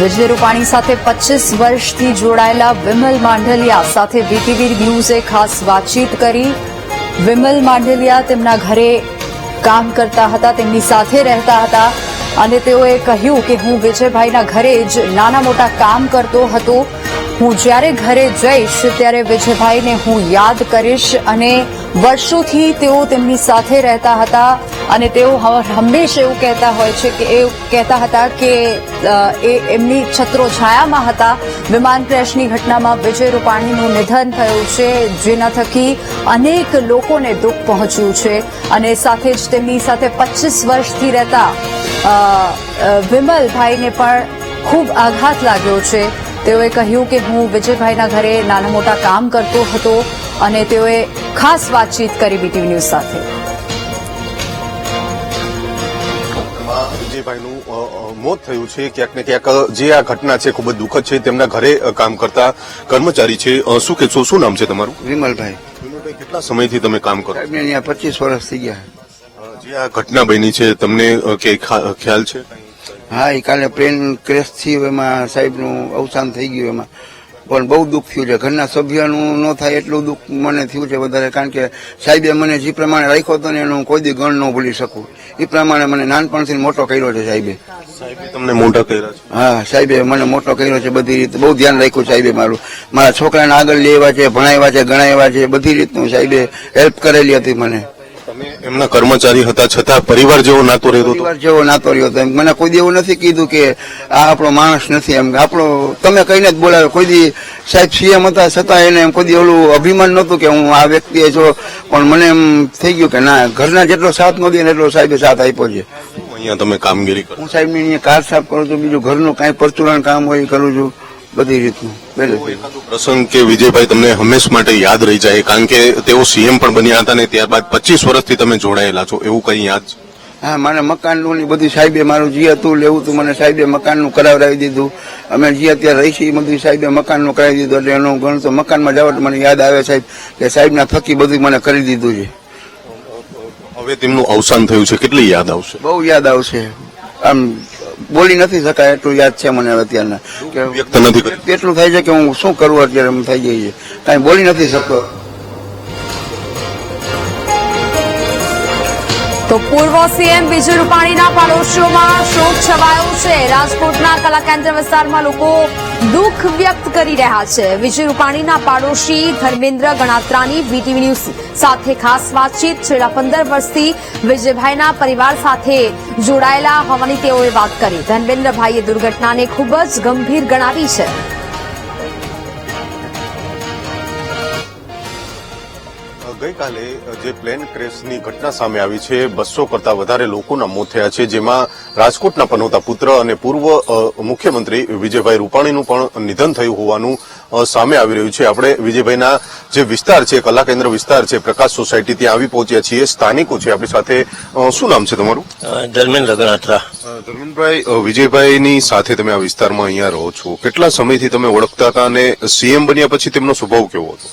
વિજય રૂપાણી સાથે 25 વર્ષથી જોડાયેલા વિમલ માંડલિયા સાથે વીટીવી ન્યૂઝે ખાસ વાતચીત કરી. વિમલ માંડલિયા તેમના ઘરે કામ કરતા હતા, તેમની સાથે રહેતા હતા અને તેઓએ કહ્યું કે હું વિજયભાઈના ઘરે જ નાના મોટા કામ કરતો હતો. હું જ્યારે ઘરે જઈશ ત્યારે વિજયભાઈને હું યાદ કરીશ અને વર્ષોથી તેઓ તેમની સાથે રહેતા હતા અને તેઓ હંમેશા એવું કહેતા હોય છે કે એ કહેતા હતા કે એ એમની છત્રોછાયામાં હતા. વિમાન ક્રેશની ઘટનામાં વિજય રૂપાણીનું નિધન થયું છે, જેના થકી અનેક લોકોને દુઃખ પહોંચ્યું છે અને સાથે જ તેમની સાથે 25 વર્ષથી રહેતા વિમલભાઈને પણ ખૂબ આઘાત લાગ્યો છે. તેઓએ કહ્યું કે હું વિજયભાઈના ઘરે નાના મોટા કામ કરતો હતો અને તેઓએ ખાસ વાતચીત કરી બીટીવી ન્યૂઝ સાથે. વિજયભાઈનું મોત થયું છે, ક્યાંક ને ક્યાંક જે આ ઘટના છે ખૂબ જ દુઃખદ છે. તેમના ઘરે કામ કરતા કર્મચારી છે. શું કહેશો, શું નામ છે તમારું? વિમલભાઈ. વિમલભાઈ, કેટલા સમયથી તમે કામ કરો સાહેબ અહીંયા 25 વર્ષ થઈ ગયા. જે આ ઘટના બની છે તમને કે ખ્યાલ છે? હા, એ કાલે પ્લેન ક્રેશ થયું એમાં સાહેબનું અવસાન થઈ ગયું. એમાં પણ બહુ દુઃખ થયું છે. ઘરના સભ્યનું ન થાય એટલું દુઃખ મને થયું છે વધારે, કારણ કે સાહેબે મને જે પ્રમાણે રાખ્યો હતો ને એનું કોઈ દી ગણ ન ભૂલી શકું. એ પ્રમાણે મને નાનપણથી મોટો કર્યો છે સાહેબે. સાહેબે તમને મોટા કર્યા છે? હા, સાહેબે મને મોટો કર્યો છે બધી રીતે. બહુ ધ્યાન રાખ્યું સાહેબે મારું. મારા છોકરાને આગળ લેવા છે, ભણાવ્યા છે, ગણાવ્યા છે, બધી રીતનું સાહેબે હેલ્પ કરેલી હતી મને. તમે એમના કર્મચારી હતા છતાં પરિવાર જેવો નાતો રહેતો હતો? પરિવાર જેવો નાતો રહ્યો હતો. મને કોઈ દી એવું નથી કીધું કે આ આપણો માણસ નથી. એમ આપણો તમે કહીને જ બોલાવે. કોઈ દી સાહેબ સીએમ હતા છતાં એને એમ કોઈ દી ઓલું અભિમાન નહોતું કે હું આ વ્યક્તિ છો. પણ મને એમ થઈ ગયું કે ના, ઘરના જેટલો સાથ ન દે ને એટલો સાહેબે સાથ આપ્યો છે. અહીંયા તમે કામગીરી કરો? હું સાહેબની અહીંયા કાર સાફ કરું છું, બીજું ઘરનું કાંઈ પરચુરણ કામ હોય એ કરું છું, બધી રીતનું. પ્રસંગ કે વિજયભાઈ તમને હંમેશ માટે યાદ રહી જાય, કારણ કે તેઓ સીએમ પણ બન્યા હતા ને ત્યારબાદ 25 વર્ષથી તમે જોડાયેલા છો, એવું કઈ યાદ છે? હા, મને મકાનનું ની બધી સાહેબે મારું જે હતું લેવું હતું મને સાહેબે મકાનનું કરાવડાવી દીધું. અમે જે અત્યારે રહી છીએ એ બધું સાહેબે મકાનનું કરાવી દીધું. એટલે એનું ઘણું તો મકાનમાં જાવ તો મને યાદ આવે સાહેબ કે સાહેબના થકી બધું મને કરી દીધું છે. હવે તેમનું અવસાન થયું છે, કેટલી યાદ આવશે? બહુ યાદ આવશે. આમ બોલી નથી શકાય એટલું યાદ છે મને અત્યારના. કે વ્યક્ત નથી કરી? એટલું થાય છે કે હું શું કરું અત્યારે એમ થઈ જાય છે, કાંઈ બોલી નથી શકતો. તો પૂર્વ સીએમ વિજય રૂપાણીના પાડોશીઓમાં શોક છવાયો છે. રાજકોટના કલા કેન્દ્ર વિસ્તારમાં લોકો દુઃખ વ્યક્ત કરી રહ્યા છે. વિજય રૂપાણીના પાડોશી ધર્મેન્દ્ર ગણાત્રાની વીટીવી ન્યૂઝ સાથે ખાસ વાતચીત. છેલ્લા 15 વર્ષથી વિજયભાઈના પરિવાર સાથે જોડાયેલા હોવાની તેઓએ વાત કરી. ધર્મેન્દ્રભાઈએ દુર્ઘટનાને ખૂબ જ ગંભીર ગણાવી છે. ગઈકાલે જે પ્લેન ક્રેશની ઘટના સામે આવી છે, 200 કરતા વધારે લોકોના મોત થયા છે, જેમાં રાજકોટના પનોતા પુત્ર અને પૂર્વ મુખ્યમંત્રી વિજયભાઈ રૂપાણીનું પણ નિધન થયું હોવાનું સામે આવી રહ્યું છે. આપણે વિજયભાઈના જે વિસ્તાર છે, કલા કેન્દ્ર વિસ્તાર છે, પ્રકાશ સોસાયટી, ત્યાં આવી પહોંચ્યા છીએ. સ્થાનિકો છે આપણી સાથે. શું નામ છે તમારું? ધર્મેન્દ્ર ગણાત્રા. ધર્મેન્દ્રભાઈ, વિજયભાઈની સાથે તમે આ વિસ્તારમાં અહીંયા રહો છો, કેટલા સમયથી તમે ઓળખતા હતા અને સીએમ બન્યા પછી તેમનો સ્વભાવ કેવો હતો?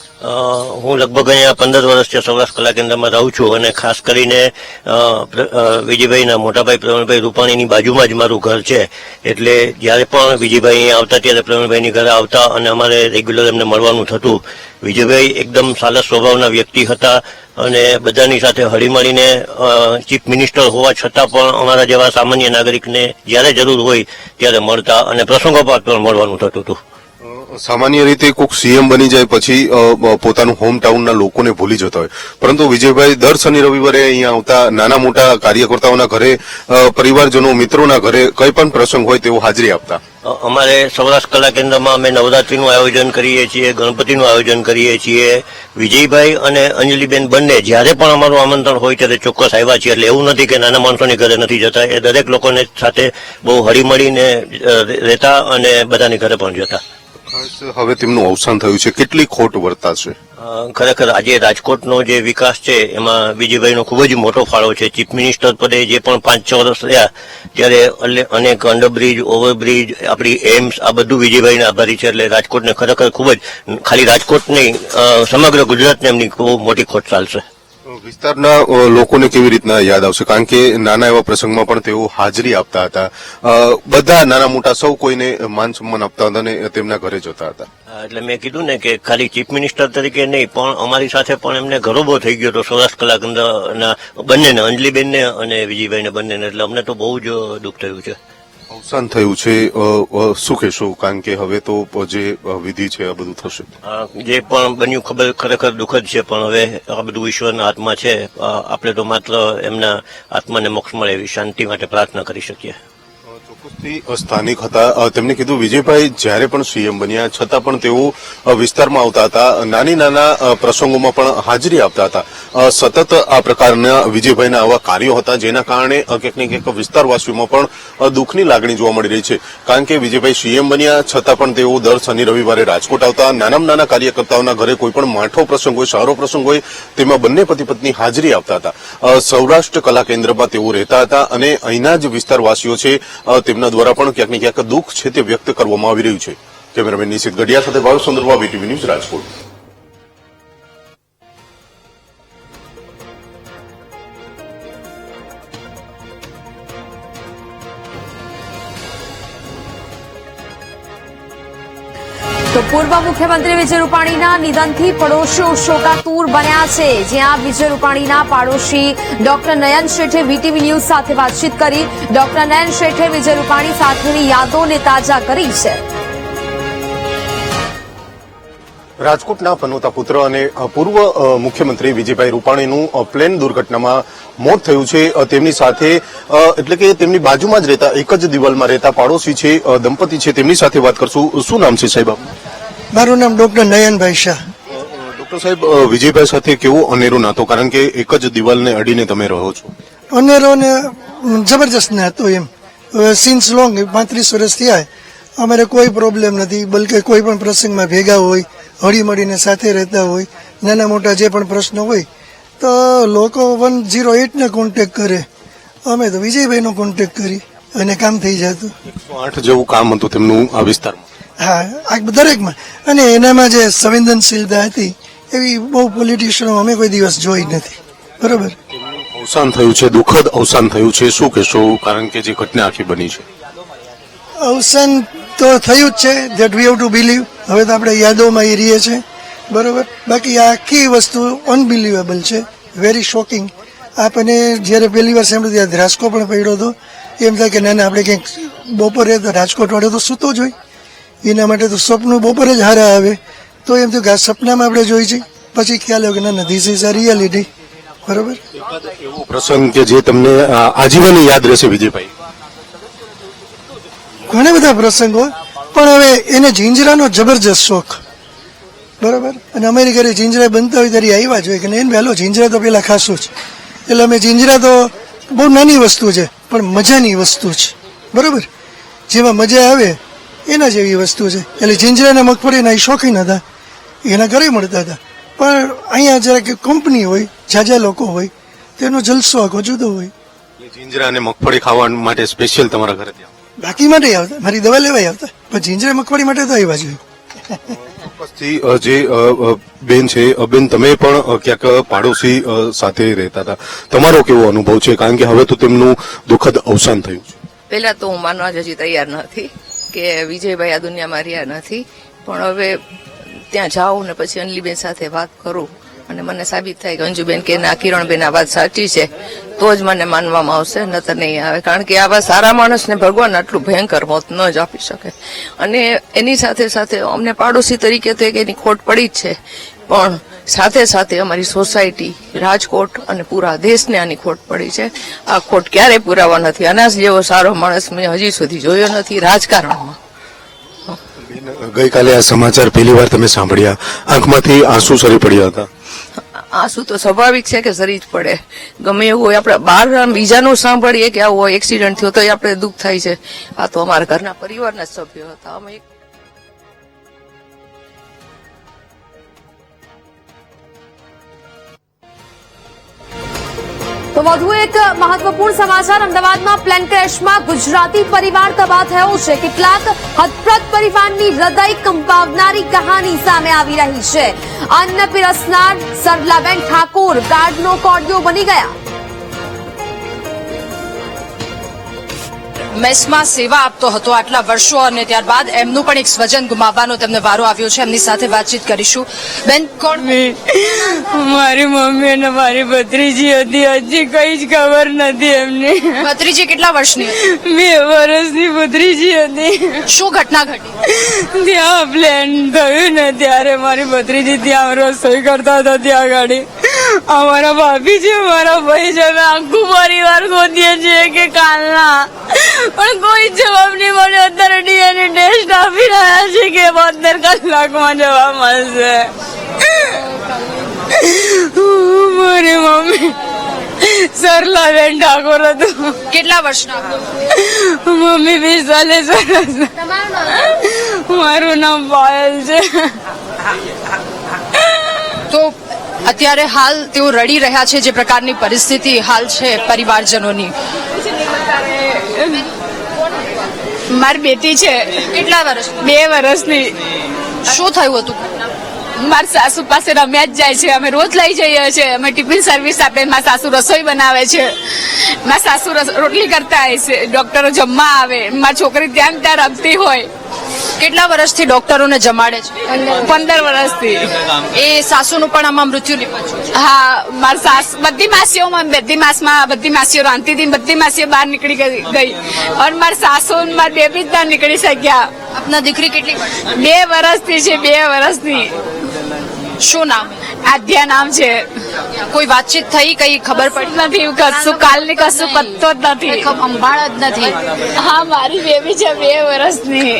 હું લગભગ અહીંયા 15 વર્ષથી સૌરાષ્ટ્ર કલા કેન્દ્રમાં રહું છું અને ખાસ કરીને વિજયભાઈના મોટાભાઈ પ્રવીણભાઈ રૂપાણીની બાજુમાં જ મારું ઘર છે. એટલે જયારે પણ વિજયભાઈ અહીંયા આવતા ત્યારે પ્રવીણભાઈની ઘરે આવતા અને અમારે રેગ્યુલર એમને મળવાનું થતું. વિજયભાઈ એકદમ સાલસ સ્વભાવના વ્યક્તિ હતા અને બધાની સાથે હળીમળીને ચીફ મિનિસ્ટર હોવા છતાં પણ અમારા જેવા સામાન્ય નાગરિકને જ્યારે જરૂર હોય ત્યારે મળતા અને પ્રસંગોપાત પણ મળવાનું થતું હતું. સામાન્ય રીતે કોઈક સીએમ બની જાય પછી પોતાનું હોમ ટાઉનના લોકોને ભૂલી જતા હોય, પરંતુ વિજયભાઈ દર શનિ રવિવારે અહીંયા આવતા, નાના મોટા કાર્યકર્તાઓના ઘરે, પરિવારજનો, મિત્રોના ઘરે કંઈ પણ પ્રસંગ હોય તેઓ હાજરી આપતા. અમારે સૌરાષ્ટ્ર કલા કેન્દ્રમાં અમે નવરાત્રીનું આયોજન કરીએ છીએ, ગણપતિનું આયોજન કરીએ છીએ. વિજયભાઈ અને અંજલિબેન બંને જ્યારે પણ અમારું આમંત્રણ હોય ત્યારે ચોક્કસ આવ્યા છીએ. એટલે એવું નથી કે નાના માણસોની ઘરે નથી જતા, એ દરેક લોકોને સાથે બહુ હળીમળીને રહેતા અને બધાની ઘરે પણ જતા. હવે તેમનું અવસાન થયું છે, કેટલી ખોટ વર્તાશે? ખરેખર આજે રાજકોટનો જે વિકાસ છે એમાં વિજયભાઈનો ખૂબ જ મોટો ફાળો છે. ચીફ મિનિસ્ટર પદે જે પણ 5-6 વર્ષ રહ્યા ત્યારે અનેક અંડરબ્રિજ, ઓવરબ્રિજ, આપણી એમ્સ, આ બધું વિજયભાઈને આભારી છે. એટલે રાજકોટને ખરેખર ખૂબ જ, ખાલી રાજકોટ નહીં સમગ્ર ગુજરાતને એમની ખૂબ મોટી ખોટ ચાલશે. વિસ્તારના લોકોને કેવી રીતના યાદ આવશે, કારણ કે નાના એવા પ્રસંગમાં પણ તેઓ હાજરી આપતા હતા, બધા નાના મોટા સૌ કોઈને માન સન્માન આપતા હતા અને તેમના ઘરે જતા હતા. એટલે મેં કીધું ને કે ખાલી ચીફ મિનિસ્ટર તરીકે નહીં પણ અમારી સાથે પણ એમને ગૌરવ થઈ ગયો હતો સૌરાષ્ટ્ર કલા કેન્દ્રના બંનેને, અંજલિબેનને અને વિજયભાઈને બંનેને. એટલે અમને તો બહુ જ દુઃખ થયું છે. અવસાન થયું છે, શું કહેશો, કારણ કે હવે તો જે વિધિ છે આ બધું થશે? જે પણ બન્યું ખરેખર દુઃખદ છે, પણ હવે આ બધું ઈશ્વરના હાથમાં છે. આપણે તો માત્ર એમના આત્માને મોક્ષ મળે એવી શાંતિ માટે પ્રાર્થના કરી શકીએ. સ્થાનિક હતા, તેમને કીધું વિજયભાઈ જ્યારે પણ સીએમ બન્યા છતાં પણ તેઓ વિસ્તારમાં આવતા હતા, નાના પ્રસંગોમાં પણ હાજરી આપતા હતા. સતત આ પ્રકારના વિજયભાઈના આવા કાર્યો હતા જેના કારણે ક્યાંક ને ક્યાંક વિસ્તારવાસીઓમાં પણ દુઃખની લાગણી જોવા મળી રહી છે. કારણ કે વિજયભાઈ સીએમ બન્યા છતાં પણ તેઓ દર શનિ રવિવારે રાજકોટ આવતા, નાનામાં નાના કાર્યકર્તાઓના ઘરે કોઈ પણ માઠો પ્રસંગ હોય, સારો પ્રસંગ હોય તેમાં બંને પતિ પત્ની હાજરી આપતા હતા. સૌરાષ્ટ્ર કલા કેન્દ્રમાં તેઓ રહેતા હતા અને અહીંના જ વિસ્તારવાસીઓ છે તેમના દ્વારા પણ ક્યાંક ને ક્યાંક દુઃખ છે તે વ્યક્ત કરવામાં આવી રહ્યું છે. કેમેરામેન નિશિત ગઢિયા સાથે ભાવેશ ચંદ્રવા, વીટીવી ન્યૂઝ, રાજકોટ. પૂર્વ મુખ્યમંત્રી વિજય રૂપાણીના નિધનથી પડોશીઓ શોકાતુર બન્યા છે. જ્યાં વિજય રૂપાણીના પાડોશી ડોક્ટર નયન શેઠે વીટીવી ન્યૂઝ સાથે વાતચીત કરી. ડોક્ટર નયન શેઠે વિજય રૂપાણી સાથેની યાદોને તાજા કરી છે. રાજકોટના પનોતા પુત્ર અને પૂર્વ મુખ્યમંત્રી વિજયભાઈ રૂપાણીનું પ્લેન દુર્ઘટનામાં મોત થયું છે. તેમની સાથે એટલે કે તેમની બાજુમાં જ રહેતા એક જ દિવાલમાં રહેતા પાડોશી છે, દંપતી છે, તેમની સાથે વાત કરશું. શું નામ છે સાહેબ? મારું નામ ડોક્ટર નયનભાઈ શાહ. ડોક્ટર સાહેબ, વિજયભાઈ સાથે કેવો અનેરો નાતો, કારણ કે એક જ દિવાલને અડીને તમે રહો છો? અનેરો ને જબરજસ્ત નાતો એમ સિન્સ લોંગ 35 વર્ષ થયા. અમારે કોઈ પ્રોબ્લેમ નથી, બલકે કોઈ પણ પ્રસંગમાં ભેગા હોય, હળી મળીને સાથે રહેતા હોય. નાના મોટા જે પણ પ્રશ્નો હોય તો લોકો 108 ને કોન્ટેક્ટ કરે, અમે તો વિજયભાઈનો કોન્ટેક્ટ કરી અને કામ થઈ જતું. 108 જેવું કામ હતું તેમનું આ વિસ્તારમાં. હા, આ દરેકમાં. અને એનામાં જે સંવેદનશીલતા હતી એવી બહુ પોલિટિશિયનો અમે કોઈ દિવસ જોઈ નથી. બરોબર. અવસાન થયું છે, દુઃખદ અવસાન થયું છે, શું કહેશો? કારણ કે જે ઘટના આખી બની છે. અવસાન તો થયું જ છે, that we have to believe. હવે તો આપણે યાદોમાં એ રહીએ છીએ. બરોબર. બાકી આ આખી વસ્તુ અનબિલીવેબલ છે, વેરી શોકિંગ. આપણને જ્યારે પહેલી વાર સાંભળ્યું ત્યારે રાજકોટ પણ પડ્યો હતો. એમ થાય કે ના ના, આપણે ક્યાંક બપોરે તો રાજકોટ વાળો તો સૂતો જ હોય, એના માટે તો સપનું બપોરે જ હારા આવે. તો એમ થયું કે આ સપનામાં આપણે જોઈ છે. પછી ખ્યાલ આવ્યો કે ના ના, ધીસ ઇઝ અ રિયાલિટી. બરોબર. એવો પ્રસંગ કે જે તમને આજીવન યાદ રહેશે વિજયભાઈ? ઘણા બધા પ્રસંગો, પણ હવે એને જીંજરાનો જબરજસ્ત શોખ. બરોબર. અને અમારી ઘરે જીંજરા બનતા હોય ત્યારે આવ્યા જ હોય કે નહીં વહેલો જીંજરા તો પેલા ખાશું જ. એટલે અમે જીંજરા તો બહુ નાની વસ્તુ છે પણ મજાની વસ્તુ છે. બરોબર. જેમાં મજા આવે એના જેવી વસ્તુ છે. એટલે જીંજરાના મગફળીના એ શોખીન હતા, એના ઘરે મળતા હતા. પણ અહીંયા જરાક કંપની હોય, ઝાઝા લોકો હોય, તેનો જલસો આખો જુદો હોય. જીંજરા અને મગફળી ખાવા માટે સ્પેશિયલ તમારા ઘરે ત્યાં? બાકી માટે આવતા, મારી દવા લેવાય આવતા, પણ જીંજરા મગફળી માટે તો આવ્યા જોઈએ. ચોક્કસથી જે બેન છે, બેન તમે પણ ક્યાંક પાડોશી સાથે રહેતા હતા, તમારો કેવો અનુભવ છે? કારણ કે હવે તો તેમનું દુઃખદ અવસાન થયું છે. પહેલા તો હું માનવા જ હજી તૈયાર નથી કે વિજયભાઈ આ દુનિયામાં રહ્યા નથી, પણ હવે ત્યાં જાઉં ને પછી અંજલીબેન સાથે વાત કરું અને મને સાબિત થાય કે અંજુબેન કે ના, કિરણબેન આ વાત સાચી છે, તો જ મને માનવામાં આવશે, નતર નહીં આવે. કારણ કે આવા સારા માણસને ભગવાન આટલું ભયંકર મોત ન જ આપી શકે. અને એની સાથે સાથે અમને પાડોશી તરીકે તો એક એની ખોટ પડી જ છે, પણ સાથે સાથે અમારી સોસાયટી, રાજકોટ અને પૂરા દેશને આની ખોટ પડી છે. આ ખોટ ક્યારેય પુરાવા નથી. આના જેવો સારો માણસ મેં હજી સુધી જોયો નથી રાજકારણમાં. ગઈકાલે આ સમાચાર પહેલી વાર તમે સાંભળ્યા, આંખમાંથી આંસુ સરી પડ્યા હતા? આંસુ તો સ્વાભાવિક છે કે સરી જ પડે. ગમે એવું હોય, આપણે બહાર બીજાનું સાંભળીએ કે આવો એક્સિડન્ટ થયો તો આપણે દુઃખ થાય છે. આ તો અમારા ઘરના પરિવારના સભ્યો હતા. અમે તો વધુ એક મહત્વપૂર્ણ સમાચાર. અમદાવાદમાં પ્લેન ક્રેશમાં ગુજરાતી પરિવાર તબાહ થયો છે. કેટલાક હતપ્રત પરિવારની હૃદય કંપાવનારી કહાની સામે આવી રહી છે. અન્ન પીરસનાર સરલાબેન ઠાકોર કાર્ડનો કોડિયો બની ગયા. મેસમાં સેવા આપતો હતો આટલા વર્ષો અને ત્યારબાદ એમનું પણ એક સ્વજન ગુમાવવાનો તેમને વારો આવ્યો છે. એમની સાથે વાતચીત કરીશું. બેન, કોણ? મારી મમ્મી અને મારી ભત્રીજી હતી, હજી કઈ જ ખબર નથી એમને. ભત્રીજી કેટલા વર્ષની? 2 વર્ષની ભત્રીજી હતી. શું ઘટના ઘટી? ત્યાં પ્લેન થયું ને ત્યારે મારી ભત્રીજી ત્યાં રસોઈ કરતા હતા. ત્યાં ગાડી અમારા ભાભી છે, મારા ભાઈ છે, અમે આખું પરિવાર ગોતીએ છીએ કે કાલના, પણ કોઈ જવાબ નહીં મળ્યો. અત્યારે ડીએનએ ટેસ્ટ આપી રહ્યા છે કે 72 કલાકમાં જવાબ મળશે. મારી મમ્મી સરલાબેન ઠાકોર હતું. કેટલા વર્ષના? મમ્મી 45 વર્ષ. મારું નામ પાયલ છે. તો અત્યારે હાલ તેઓ રડી રહ્યા છે. જે પ્રકારની પરિસ્થિતિ હાલ છે પરિવારજનોની. મારી બેટી છે. કેટલા વર્ષ? 2 વર્ષની. શું થયું હતું? મારા સાસુ પાસે રમ્યા જ જાય છે. અમે રોજ લઈ જઈએ છીએ. અમે ટિફિન સર્વિસ આપે. મારા સાસુ રસોઈ બનાવે છે. મારા સાસુ રોટલી કરતા હોય છે. ડોક્ટરો જમવા આવે. મારી છોકરી ત્યાં ત્યાં રમતી હોય. કેટલા વર્ષથી ડોક્ટરોને જમાડે છે? 15 વર્ષથી. એ સાસુનું પણ આમાં મૃત્યુ નિપજ્યું છે. હા, મારી સાસ બધી માસીઓ રાંધતી હતી, બધી માસીઓ બહાર નીકળી ગઈ અને મારી સાસુ અને મારી બેબી જ ના નીકળી શક્યા. આપના દીકરી કેટલી વર્ષ? 2 વર્ષથી છે, 2 વર્ષની. શું નામ? આધ્યા નામ છે. કોઈ વાતચીત થઈ? કઈ ખબર પડી નથી, કશું કાલની કશું પત્તો જ નથી. સંભાળ જ નથી. હા, મારી બેબી છે 2 વર્ષની.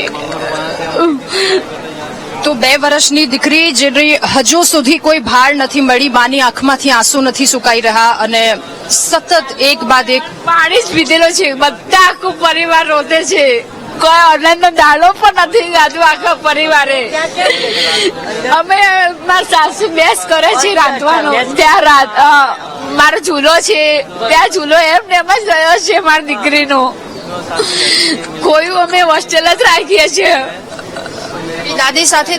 તો 2 વર્ષની દીકરી જેની હજુ સુધી કોઈ ભાર નથી મળી, માની આંખમાંથી આંસુ નથી સુકાઈ રહ્યા અને સતત એક બાદ એક પાણી જ પીધેલો છે. બધા આખું પરિવાર રોતે છે. કોઈ આનંદનો દાડો પણ નથી ગાધું આખા પરિવારે. અમે મારા સાસુ બેસ કરે છે રાંધવાનો, ત્યાં મારો ઝૂલો છે, ત્યાં ઝૂલો એમને એમ જ રહ્યો છે મારી દીકરીનો. કોઈ અમે હોસ્ટેલ જ રાખીએ છીએ. દાદી સાથે?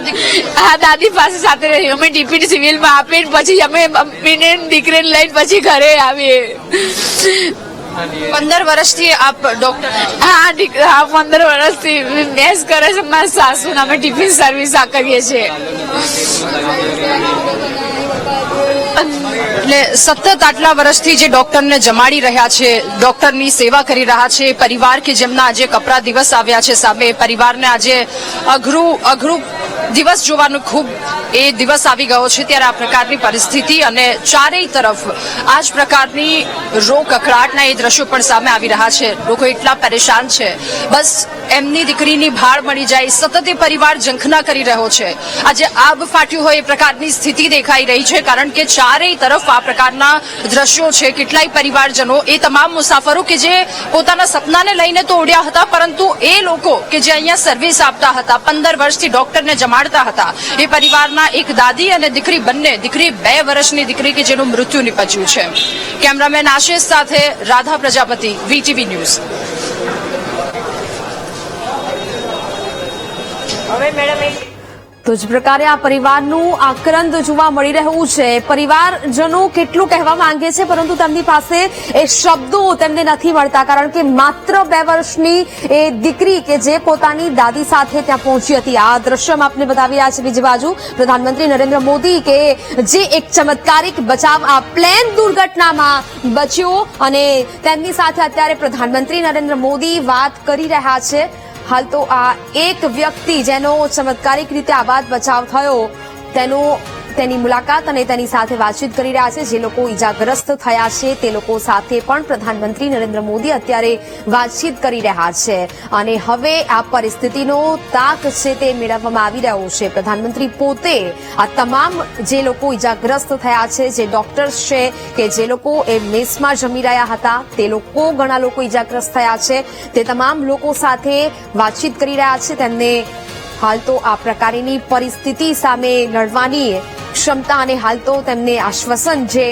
હા, દાદી પાસે સાથે રહી. અમે ડિપ્યુટી સિવિલમાં આપીને પછી અમે મમ્મીને દીકરીને લઈને પછી ઘરે આવીએ. 15 વર્ષથી આપ ડોક્ટર? હા, 15 વર્ષથી મેસ કરે છે મારા સાસુ. અમે ટિફિન સર્વિસ કરીએ છીએ. એટલે સતત આટલા વર્ષથી જે ડોક્ટરને જમાડી રહ્યા છે, ડોક્ટરની સેવા કરી રહ્યા છે, પરિવાર કે જેમના આજે કપરા દિવસ આવ્યા છે સામે, પરિવારને આજે અઘરું દિવસ જોવાનું ખૂબ એ દિવસ આવી ગયો છે, ત્યારે આ પ્રકારની પરિસ્થિતિ અને ચારેય તરફ આ જ પ્રકારની કકળાટના એ દ્રશ્યો પણ સામે આવી રહ્યા છે. લોકો એટલા પરેશાન છે, બસ એમની દીકરીની ભાળ મળી જાય. સતત એ પરિવાર ઝંખના કરી રહ્યો છે. આજે આબ ફાટ્યું હોય એ પ્રકારની સ્થિતિ દેખાઈ રહી છે, કારણ કે ચારેય તરફ આ પ્રકારના દ્રશ્યો છે. કેટલાય પરિવારજનો, એ તમામ મુસાફરો કે જે પોતાના સપનાને લઈને તો ઉડ્યા હતા, પરંતુ એ લોકો કે જે અહીંયા સર્વિસ આપતા હતા, 15 વર્ષથી ડોક્ટરને જમાડતા હતા, એ પરિવારના એક દાદી અને દીકરી બંને, દીકરી 2 વર્ષની દીકરી કે જેનું મૃત્યુ નિપજ્યું છે. કેમેરામેન આશિષ સાથે રાધા પ્રજાપતિ, વીટીવી ન્યૂઝ. તો જ પ્રકારે આ પરિવારનું આક્રંદ જોવા મળી રહ્યું છે. પરિવારજનો કેટલું કહેવા માંગે છે, પરંતુ તેમની પાસે એ શબ્દો તેમને નથી મળતા, કારણ કે માત્ર 2 વર્ષની એ દીકરી કે જે પોતાની દાદી સાથે ત્યાં પહોંચી હતી. આ દ્રશ્યમાં આપને બતાવી રહ્યા છે. બીજી બાજુ પ્રધાનમંત્રી નરેન્દ્ર મોદી કે જે એક ચમત્કારિક બચાવ આ પ્લેન દુર્ઘટનામાં બચ્યો, અને તેમની સાથે અત્યારે પ્રધાનમંત્રી નરેન્દ્ર મોદી વાત કરી રહ્યા છે. હાલ તો આ એક વ્યક્તિ જેનો ચમત્કારિક રીતે આબાદ બચાવ થયો તેની મુલાકાત અને તેની સાથે વાતચીત કરી રહ્યા છે. જે લોકો ઈજાગ્રસ્ત થયા છે તે લોકો સાથે પણ પ્રધાનમંત્રી નરેન્દ્ર મોદી અત્યારે વાતચીત કરી રહ્યા છે, અને હવે આ પરિસ્થિતિનો તાક છે તે મેળવવામાં આવી રહ્યો છે. પ્રધાનમંત્રી પોતે આ તમામ જે લોકો ઈજાગ્રસ્ત થયા છે, જે ડોક્ટર્સ છે કે જે લોકો એ મેસમાં જમી રહ્યા હતા, તે લોકો, ઘણા લોકો ઈજાગ્રસ્ત થયા છે, તે તમામ લોકો સાથે વાતચીત કરી રહ્યા છે. તેમને હાલ તો આ પ્રકારની પરિસ્થિતિ સામે લડવાની ક્ષમતા અને હાલ તો તેમને આશ્વાસન જે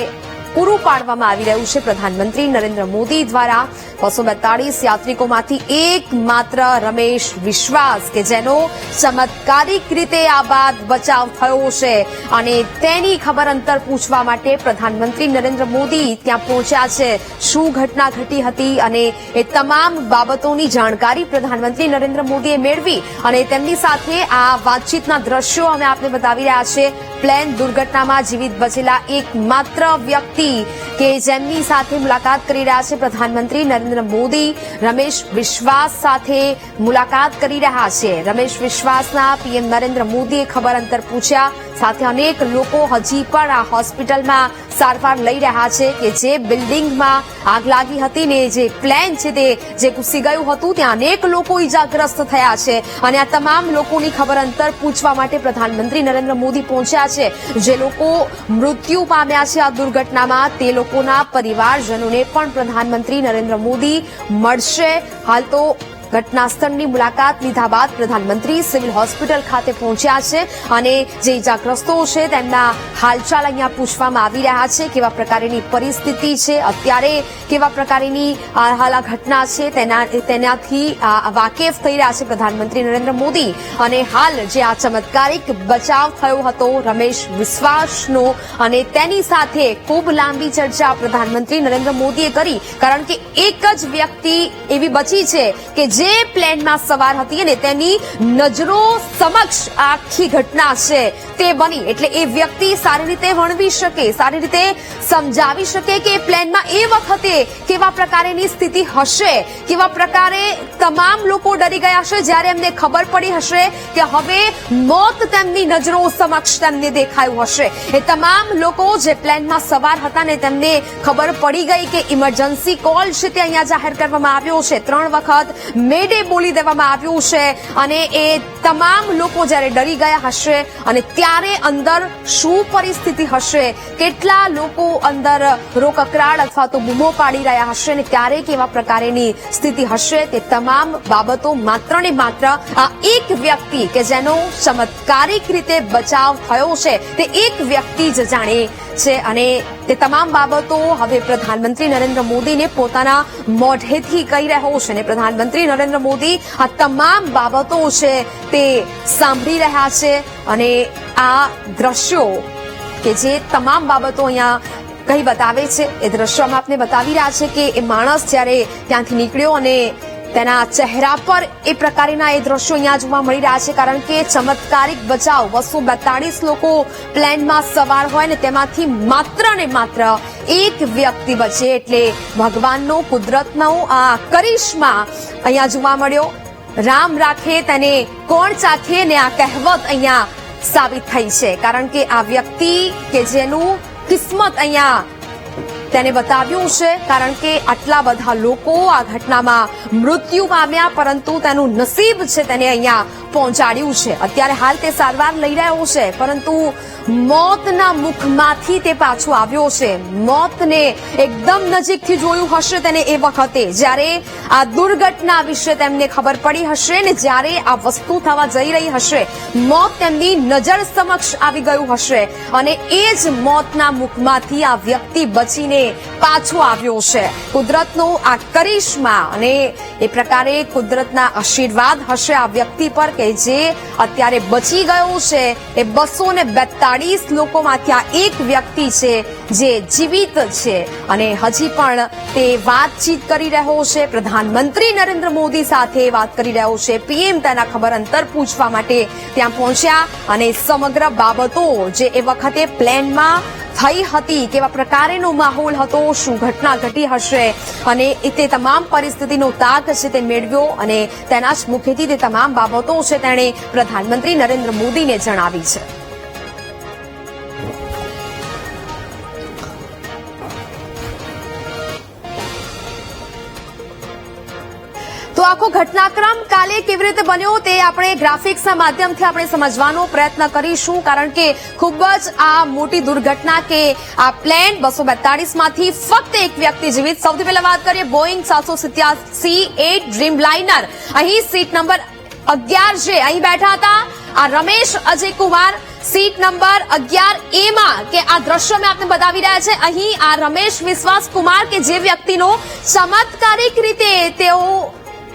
પૂરું પાડવામાં આવી રહ્યું છે પ્રધાનમંત્રી નરેન્દ્ર મોદી દ્વારા. 242 યાત્રિકોમાંથી એકમાત્ર રમેશ વિશ્વાસ કે જેનો ચમત્કારિક રીતે આબાદ બચાવ થયો છે, અને તેની ખબર અંતર પૂછવા માટે પ્રધાનમંત્રી નરેન્દ્ર મોદી ત્યાં પહોંચ્યા છે. શું ઘટના ઘટી હતી અને એ તમામ બાબતોની જાણકારી પ્રધાનમંત્રી નરેન્દ્ર મોદીએ મેળવી, અને તેમની સાથે આ વાતચીતના દ્રશ્યો અમે આપને બતાવી રહ્યા છે. પ્લેન દુર્ઘટનામાં જીવિત બચેલા એકમાત્ર વ્યક્તિ કે જેમની સાથે મુલાકાત કરી રહ્યા છે પ્રધાનમંત્રી નરેન્દ્ર મોદી, રમેશ વિશ્વાસ સાથે મુલાકાત કરી રહ્યા છે. રમેશ વિશ્વાસના પીએમ નરેન્દ્ર મોદીએ ખબર અંતર પૂછ્યા. સાથે અનેક લોકો હજી પણ આ હોસ્પિટલમાં સારવાર લઈ રહ્યા છે કે જે બિલ્ડિંગમાં આગ લાગી હતી ને જે પ્લેન છે તે જે ઘૂસી ગયું હતું, ત્યાં અનેક લોકો ઈજાગ્રસ્ત થયા છે, અને આ તમામ લોકોની ખબર અંતર પૂછવા માટે પ્રધાનમંત્રી નરેન્દ્ર મોદી પહોંચ્યા છે. જે લોકો મૃત્યુ પામ્યા છે આ દુર્ઘટનામાં, તે લોકોના પરિવારજનોને પણ પ્રધાનમંત્રી નરેન્દ્ર મોદી મળશે. હાલ તો ઘટના સ્થળની મુલાકાત લીધા બાદ પ્રધાનમંત્રી સિવિલ હોસ્પિટલ ખાતે પહોંચ્યા છે, અને જે ઇજાગ્રસ્તો છે તેમના હાલચાલ અહીંયા પૂછવામાં આવી રહ્યા છે. કેવા પ્રકારની પરિસ્થિતિ છે અત્યારે, કેવા પ્રકારની હાલ આ ઘટના છે તેનાથી વાકેફ થઈ રહ્યા છે પ્રધાનમંત્રી નરેન્દ્ર મોદી. અને હાલ જે આ ચમત્કારિક બચાવ થયો હતો રમેશ વિશ્વાસનો, અને તેની સાથે ખૂબ લાંબી ચર્ચા પ્રધાનમંત્રી નરેન્દ્ર મોદીએ કરી, કારણ કે એક જ વ્યક્તિ એવી બચી છે કે જે પ્લેનમાં સવાર હતી અને તેની નજરો સમક્ષ આખી ઘટના છે તે બની, એટલે એ વ્યક્તિ સારી રીતે વર્ણવી શકે, સારી રીતે સમજાવી શકે કે પ્લેનમાં એ વખતે કેવા પ્રકારની સ્થિતિ હશે, કેવા પ્રકારે તમામ લોકો ડરી ગયા હશે જ્યારે એમને ખબર પડી હશે કે હવે મોત તેમની નજરો સમક્ષ તેમને દેખાયું હશે. એ તમામ લોકો જે પ્લેનમાં સવાર હતા ને તેમને ખબર પડી ગઈ કે ઇમરજન્સી કોલ છે તે અહીંયા જાહેર કરવામાં આવ્યો છે, 3 વખત મેડે બોલી દેવામાં આવ્યું છે અને એ તમામ લોકો જ્યારે ડરી ગયા હશે અને ત્યારે અંદર શું પરિસ્થિતિ હશે, કેટલા લોકો અંદર રોકકરાળ અથવા તો બૂમો પાડી રહ્યા હશે અને ક્યારે કેવા પ્રકારની સ્થિતિ હશે, તે તમામ બાબતો માત્ર ને માત્ર આ એક વ્યક્તિ કે જેનો ચમત્કારિક રીતે બચાવ થયો છે તે એક વ્યક્તિ જ જાણે છે. અને તે તમામ બાબતો હવે પ્રધાનમંત્રી નરેન્દ્ર મોદીને પોતાના મોઢેથી કહી રહ્યો છે અને પ્રધાનમંત્રી નરેન્દ્ર મોદી આ તમામ બાબતો છે તે સાંભળી રહ્યા છે અને આ દ્રશ્યો કે જે તમામ બાબતો અહીંયા કઈ બતાવે છે એ દ્રશ્યોમાં આપને બતાવી રહ્યા છે કે એ માણસ જ્યારે ત્યાંથી નીકળ્યો અને તેના ચહેરા પર એ પ્રકારના એ દ્રશ્યો અહીંયા જોવા મળી રહ્યા છે, કારણ કે ચમત્કારિક બચાવ, 242 લોકો પ્લેનમાં સવાર હોય ને તેમાંથી માત્ર ને માત્ર એક વ્યક્તિ બચે, એટલે ભગવાનનો, કુદરતનો આ કરિશ્મા અહીંયા જોવા મળ્યો. રામ રાખે તેને કોણ ચાખે ને આ કહેવત અહીંયા સાબિત થઈ છે, કારણ કે આ વ્યક્તિ કે જેનું કિસ્મત અહીંયા તેને બતાવ્યું છે, કારણ કે આટલા બધા લોકો આ ઘટનામાં મૃત્યુ પામ્યા પરંતુ તેનું નસીબ છે તેને અહીંયા પહોંચાડ્યું છે. અત્યારે હાલ તે સારવાર લઈ રહ્યો છે પરંતુ મોતના મુખમાંથી તે પાછો આવ્યો છે. મોતને એકદમ નજીકથી જોયું હશે તેને એ વખતે જ્યારે આ દુર્ઘટના વિશે તેમને ખબર પડી હશે ને જ્યારે આ વસ્તુ થવા જઈ રહી હશે, મોત તેમની નજર સમક્ષ આવી ગયું હશે અને એ જ મોતના મુખમાંથી આ વ્યક્તિ બચીને પાછો આવ્યો છે. કુદરતનો આ કરિશ્મા અને એ પ્રકારે કુદરતના આશીર્વાદ હશે આ વ્યક્તિ પર કે જે અત્યારે બચી ગયો છે. એ 242 લોકોમાંથી આ એક વ્યક્તિ છે જે જીવિત છે અને હજી પણ તે વાતચીત કરી રહ્યો છે, પ્રધાનમંત્રી નરેન્દ્ર મોદી સાથે વાત કરી રહ્યો છે. પીએમ તેના ખબર અંતર પૂછવા માટે ત્યાં પહોંચ્યા અને સમગ્ર બાબતો જે એ વખતે પ્લેનમાં થઈ હતી, કેવા પ્રકારનો માહોલ હતો, શું ઘટના ઘટી હશે અને તે તમામ પરિસ્થિતિનો તાક છે તે મેળવ્યો અને તેના જ મુખેથી તે તમામ બાબતો છે તેણે પ્રધાનમંત્રી નરેન્દ્ર મોદીને જણાવી છે. તો આખો ઘટનાક્રમ કાલે કેવી રીતે બન્યો તે આપણે ગ્રાફિક્સના માધ્યમથી આપણે સમજવાનો પ્રયત્ન કરીશું, કારણ કે ખૂબ જ આ મોટી દુર્ઘટના કે આ પ્લેન 242 માંથી ફક્ત એક વ્યક્તિ જીવિત. સૌથી પહેલા વાત કરીએ બોઈંગ 787-8 ડ્રીમ લાઇનર. અહીં સીટ નંબર 11 છે, અહીં બેઠા હતા આ Ramesh Ajay Kumar. Seat number 11A માં કે આ દ્રશ્યો મેં આપને બતાવી રહ્યા છે, અહીં આ રમેશ વિશ્વાસ કુમાર કે જે વ્યક્તિનો ચમત્કારિક રીતે તેઓ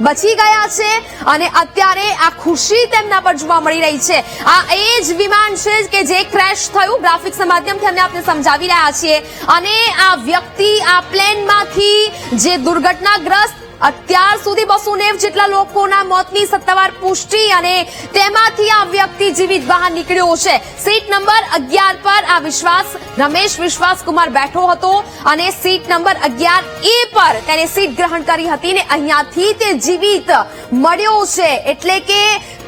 બચી ગયા છે અને અત્યારે આ ખુશી તેમના પર જોવા મળી રહી છે. આ એ જ વિમાન છે કે જે ક્રેશ થયું, ગ્રાફિક્સના માધ્યમથી અમે આપને સમજાવી રહ્યા છીએ અને આ વ્યક્તિ આ પ્લેનમાંથી જે દુર્ઘટનાગ્રસ્ત અત્યાર સુધી 290 જેટલા લોકોના મોતની સત્તાવાર પુષ્ટિ અને તેમાંથી આ વ્યક્તિ જીવિત બહાર નીકળ્યો છે. સીટ નંબર 11 પર આ રમેશ વિશ્વાસ કુમાર બેઠો હતો અને સીટ નંબર 11A પર તેને સીટ ગ્રહણ કરી હતી ને અહીંયાથી તે જીવિત મળ્યો છે. એટલે કે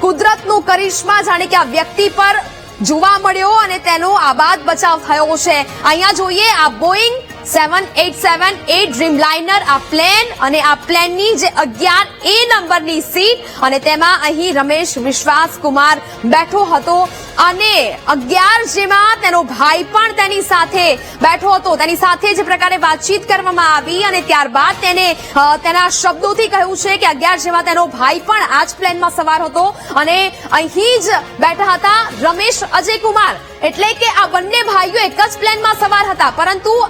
કુદરતનો કરિશ્મા જાણે કે આ વ્યક્તિ પર જોવા મળ્યો અને તેનો આબાદ બચાવ થયો છે. અહીંયા જોઈએ આ બોઈંગ 787-8 ડ્રીમ લાઇનર આ પ્લેન અને આ પ્લેનની જે 11A નંબરની સીટ અને તેમાં અહીં રમેશ વિશ્વાસ કુમાર બેઠો હતો અને 11 જેમાં તેનો ભાઈ પણ તેની સાથે બેઠો હતો. તેની સાથે જે પ્રકારે વાતચીત કરવામાં આવી અને ત્યારબાદ તેને તેના શબ્દોથી કહ્યું છે કે 11 જેમાં તેનો ભાઈ પણ આ જ પ્લેનમાં સવાર હતો અને અહીં જ બેઠા હતા રમેશ અજય કુમાર. એટલે કે આ બંને ભાઈઓ એક જ પ્લેનમાં સવાર હતા પરંતુ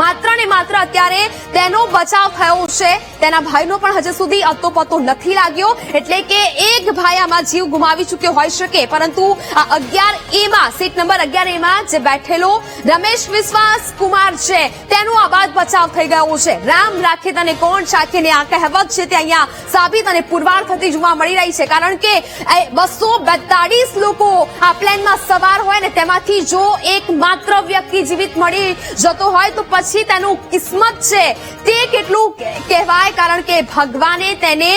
માત્ર ને માત્ર અત્યારે તેનો બચાવ થયો છે. તેના ભાઈનો પણ હજુ સુધી અતોપતો નથી લાગ્યો, એટલે કે એક ભાઈ આમાં જીવ ગુમાવી ચૂક્યો હોઈ શકે પરંતુ આ 11A માં સીટ નંબર 11A માં જે બેઠેલો રમેશ વિશ્વાસ કુમાર છે તેનો આ બાદ બચાવ થઈ ગયો છે. રામ રાખે તને કોણ શાખીને આ કહેવત છે તે અહીંયા સાબિત અને પુરવાર થતી જોવા મળી રહી છે. કારણ કે 242 લોકો આ પ્લેનમાં સવાર હોય ને તેમાંથી જો એક માત્ર વ્યક્તિ જીવિત મળી જતો હોય તો પછી તેનું કિસ્મત છે તે કેટલું કહેવાય. કારણ કે ભગવાને તેને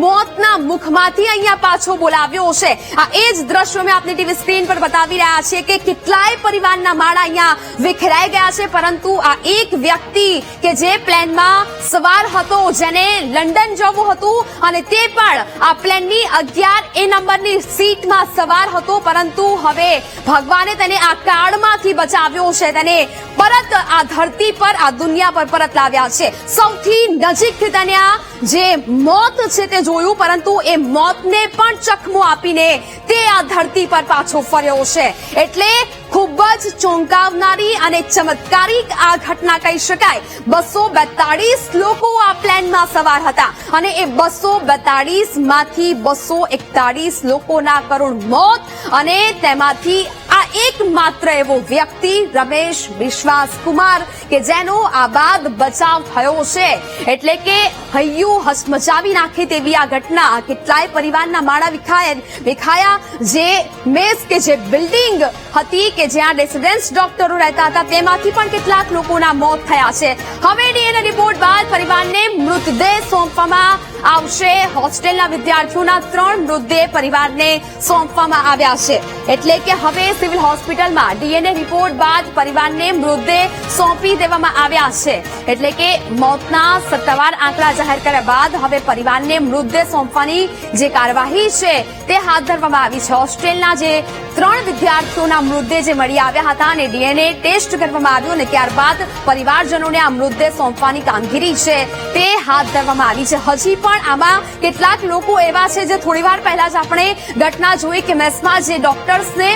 મોતના મુખમાંથી અહીંયા પાછો બોલાવ્યો છે. આ એ જ દ્રશ્યો મેં આપની ટીવી સ્ક્રીન પર બતાવી રહ્યા છે કે કેટલાય પરિવારના માળા અહીંયા વિખેરાઈ ગયા છે. પરંતુ આ એક વ્યક્તિ કે જે પ્લેનમાં સવાર હતો, જેને લંડન જવું હતું અને તે પણ આ પ્લેનની 11A નંબરની સીટમાં સવાર હતો, પરંતુ હવે ભગવાને તેને આ કાળમાંથી બચાવ્યો છે. તેને પરત આ ધરતી પર, આ દુનિયા પર પરત લાવ્યા છે. સૌથી નજીકથી તેને આ જે મોત છે તે જોયું, પરંતુ એ મોતને પણ ચકમો આપીને તે આ ધરતી પર પાછો ફર્યો છે. એટલે ખૂબ જ ચોંકાવનારી અને ચમત્કારિક આ ઘટના કહી શકાય. 242 લોકો આ પ્લેનમાં સવાર હતા અને એ 242 માંથી 241 લોકોના કરુણ મોત અને તેમાંથી આ એકમાત્ર એવો વ્યક્તિ રમેશ વિશ્વાસ કુમાર કે જેનો આ બાદ બચાવ થયો છે. એટલે કે હૈયું હચમચાવી નાખે તેવી આ ઘટના. કેટલાય પરિવારના માળા વિખાયા. જે મેસ કે જે બિલ્ડિંગ હતી કે જ્યાં રેસિડેન્સ ડોક્ટરો રહેતા હતા તેમાંથી પણ કેટલાક લોકોના મોત થયા છે. હવે ડીએનએ રિપોર્ટ બાદ પરિવારને મૃતદેહ સોંપવામાં આવશે. હોસ્ટેલના વિદ્યાર્થીઓના 3 મૃતદેહ પરિવારને સોંપવામાં આવ્યા છે. એટલે કે હવે સિવિલ હોસ્પિટલમાં ડીએનએ રિપોર્ટ બાદ પરિવારને મૃતદેહ સોંપી દેવામાં આવ્યા છે. એટલે કે મોતના સત્તાવાર આંકડા જાહેર કર્યા બાદ હવે પરિવારને મૃતદેહ સોંપવાની જે કાર્યવાહી છે તે હાથ ધરવામાં આવી છે. હોસ્ટેલના જે 3 વિદ્યાર્થીઓના મૃતદેહ જે મળી આવ્યા હતા અને ડીએનએ ટેસ્ટ કરવામાં આવ્યું અને ત્યારબાદ પરિવારજનોને આ મૃતદેહ સોંપવાની કામગીરી છે તે હાથ ધરવામાં આવી છે. હજી પણ આમાં કેટલાક લોકો એવા છે જે થોડીવાર પહેલા જ આપણે ઘટના જોઈ કે મેસમાં જે ડોક્ટર્સને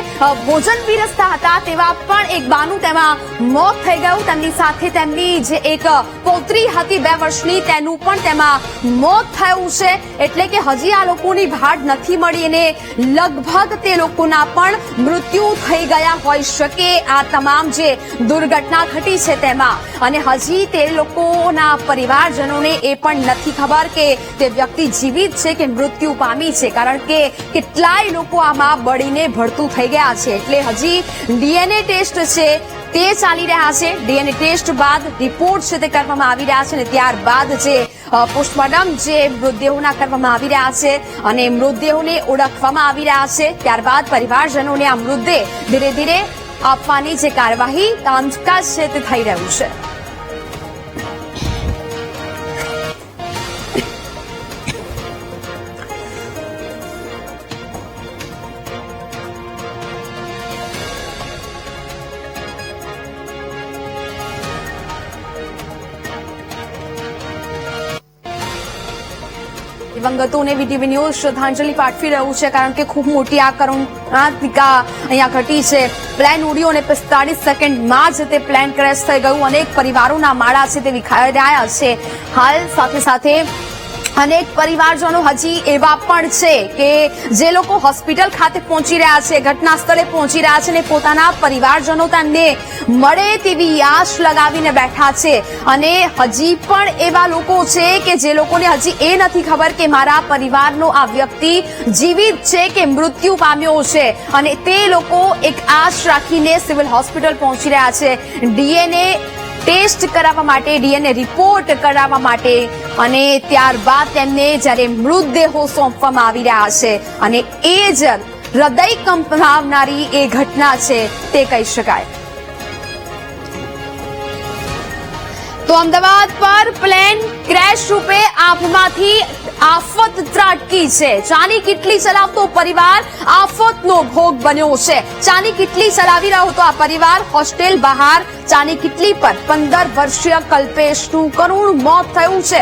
ભોજન પીરસતા હતા તેવા પણ એક બાનું તેમાં મોત થઈ ગયું. તેમની સાથે તેમની જે એક પૌત્રી હતી 2 વર્ષની તેનું પણ તેમાં મોત થયું છે. એટલે કે હજી આ લોકોની ભાડ નથી મળી અને લગભગ તે લોકોના પણ મૃત્યુ થઈ ગયા હોઈ શકે આ તમામ જે દુર્ઘટના ઘટી છે તેમાં. અને હજી તે લોકોના પરિવારજનોને એ પણ નથી ખબર કે તે વ્યક્તિ જીવિત છે કે મૃત્યુ પામી છે. કારણ કે કેટલાય લોકો આમાં બળીને ભડતું થઈ ગયા છે. એટલે હજી ડીએનએ ટેસ્ટ છે તે ચાલી રહ્યા છે. ડીએનએ ટેસ્ટ બાદ રિપોર્ટ છે તે કરવામાં આવી રહ્યા છે અને ત્યારબાદ જે પોસ્ટમોર્ટમ જે મૃતદેહોના કરવામાં આવી રહ્યા છે અને મૃતદેહોને ઓળખવામાં આવી રહ્યા છે. ત્યારબાદ પરિવારજનોને આ મૃતદેહ ધીરે ધીરે આપવાની જે કાર્યવાહી કામકાજ છે તે થઈ રહ્યું છે. દિવંગતોને વીટીવી ન્યૂઝ શ્રદ્ધાંજલિ પાઠવી રહ્યું છે. કારણ કે ખૂબ મોટી આ કરુણાંતિકા અહીંયા ઘટી છે. પ્લેન ઉડ્યું અને 45 સેકન્ડમાં જ તે પ્લેન ક્રેશ થઈ ગયું. અનેક પરિવારોના માળા છે તે વિખાઈ રહ્યા છે. હાલ સાથે સાથે અનેક પરિવારજનો હજી એવા પણ છે કે જે લોકો હોસ્પિટલ ખાતે પહોંચી રહ્યા છે, ઘટના સ્થળે પહોંચી રહ્યા છે અને પોતાના પરિવારજનો તેમને મળે તેવી આશ લગાવીને બેઠા છે. અને હજી પણ એવા લોકો છે કે જે લોકોને હજી એ નથી ખબર કે મારા પરિવારનો આ વ્યક્તિ જીવિત છે કે મૃત્યુ પામ્યો છે. અને તે લોકો એક આશ રાખીને સિવિલ હોસ્પિટલ પહોંચી રહ્યા છે ડીએનએ ટેસ્ટ કરાવવા માટે, ડીએનએ રિપોર્ટ કરાવવા માટે અને ત્યારબાદ તેમને જ્યારે મૃતદેહો સોંપવામાં આવી રહ્યા છે. અને એ જ હૃદય કંપાવનારી એ ઘટના છે તે કહી શકાય. તો અમદાવાદ પર પ્લેન ક્રેશ રૂપે આભમાંથી આફત ત્રાટકી છે. ચાની કીટલી ચલાવતો પરિવાર આફતનો ભોગ બન્યો છે. ચાની કીટલી ચલાવી રહ્યો હતો આ પરિવાર. હોસ્ટેલ બહાર ચાની કીટલી પર 15 વર્ષીય કલ્પેશનું કરુણ મોત થયું છે.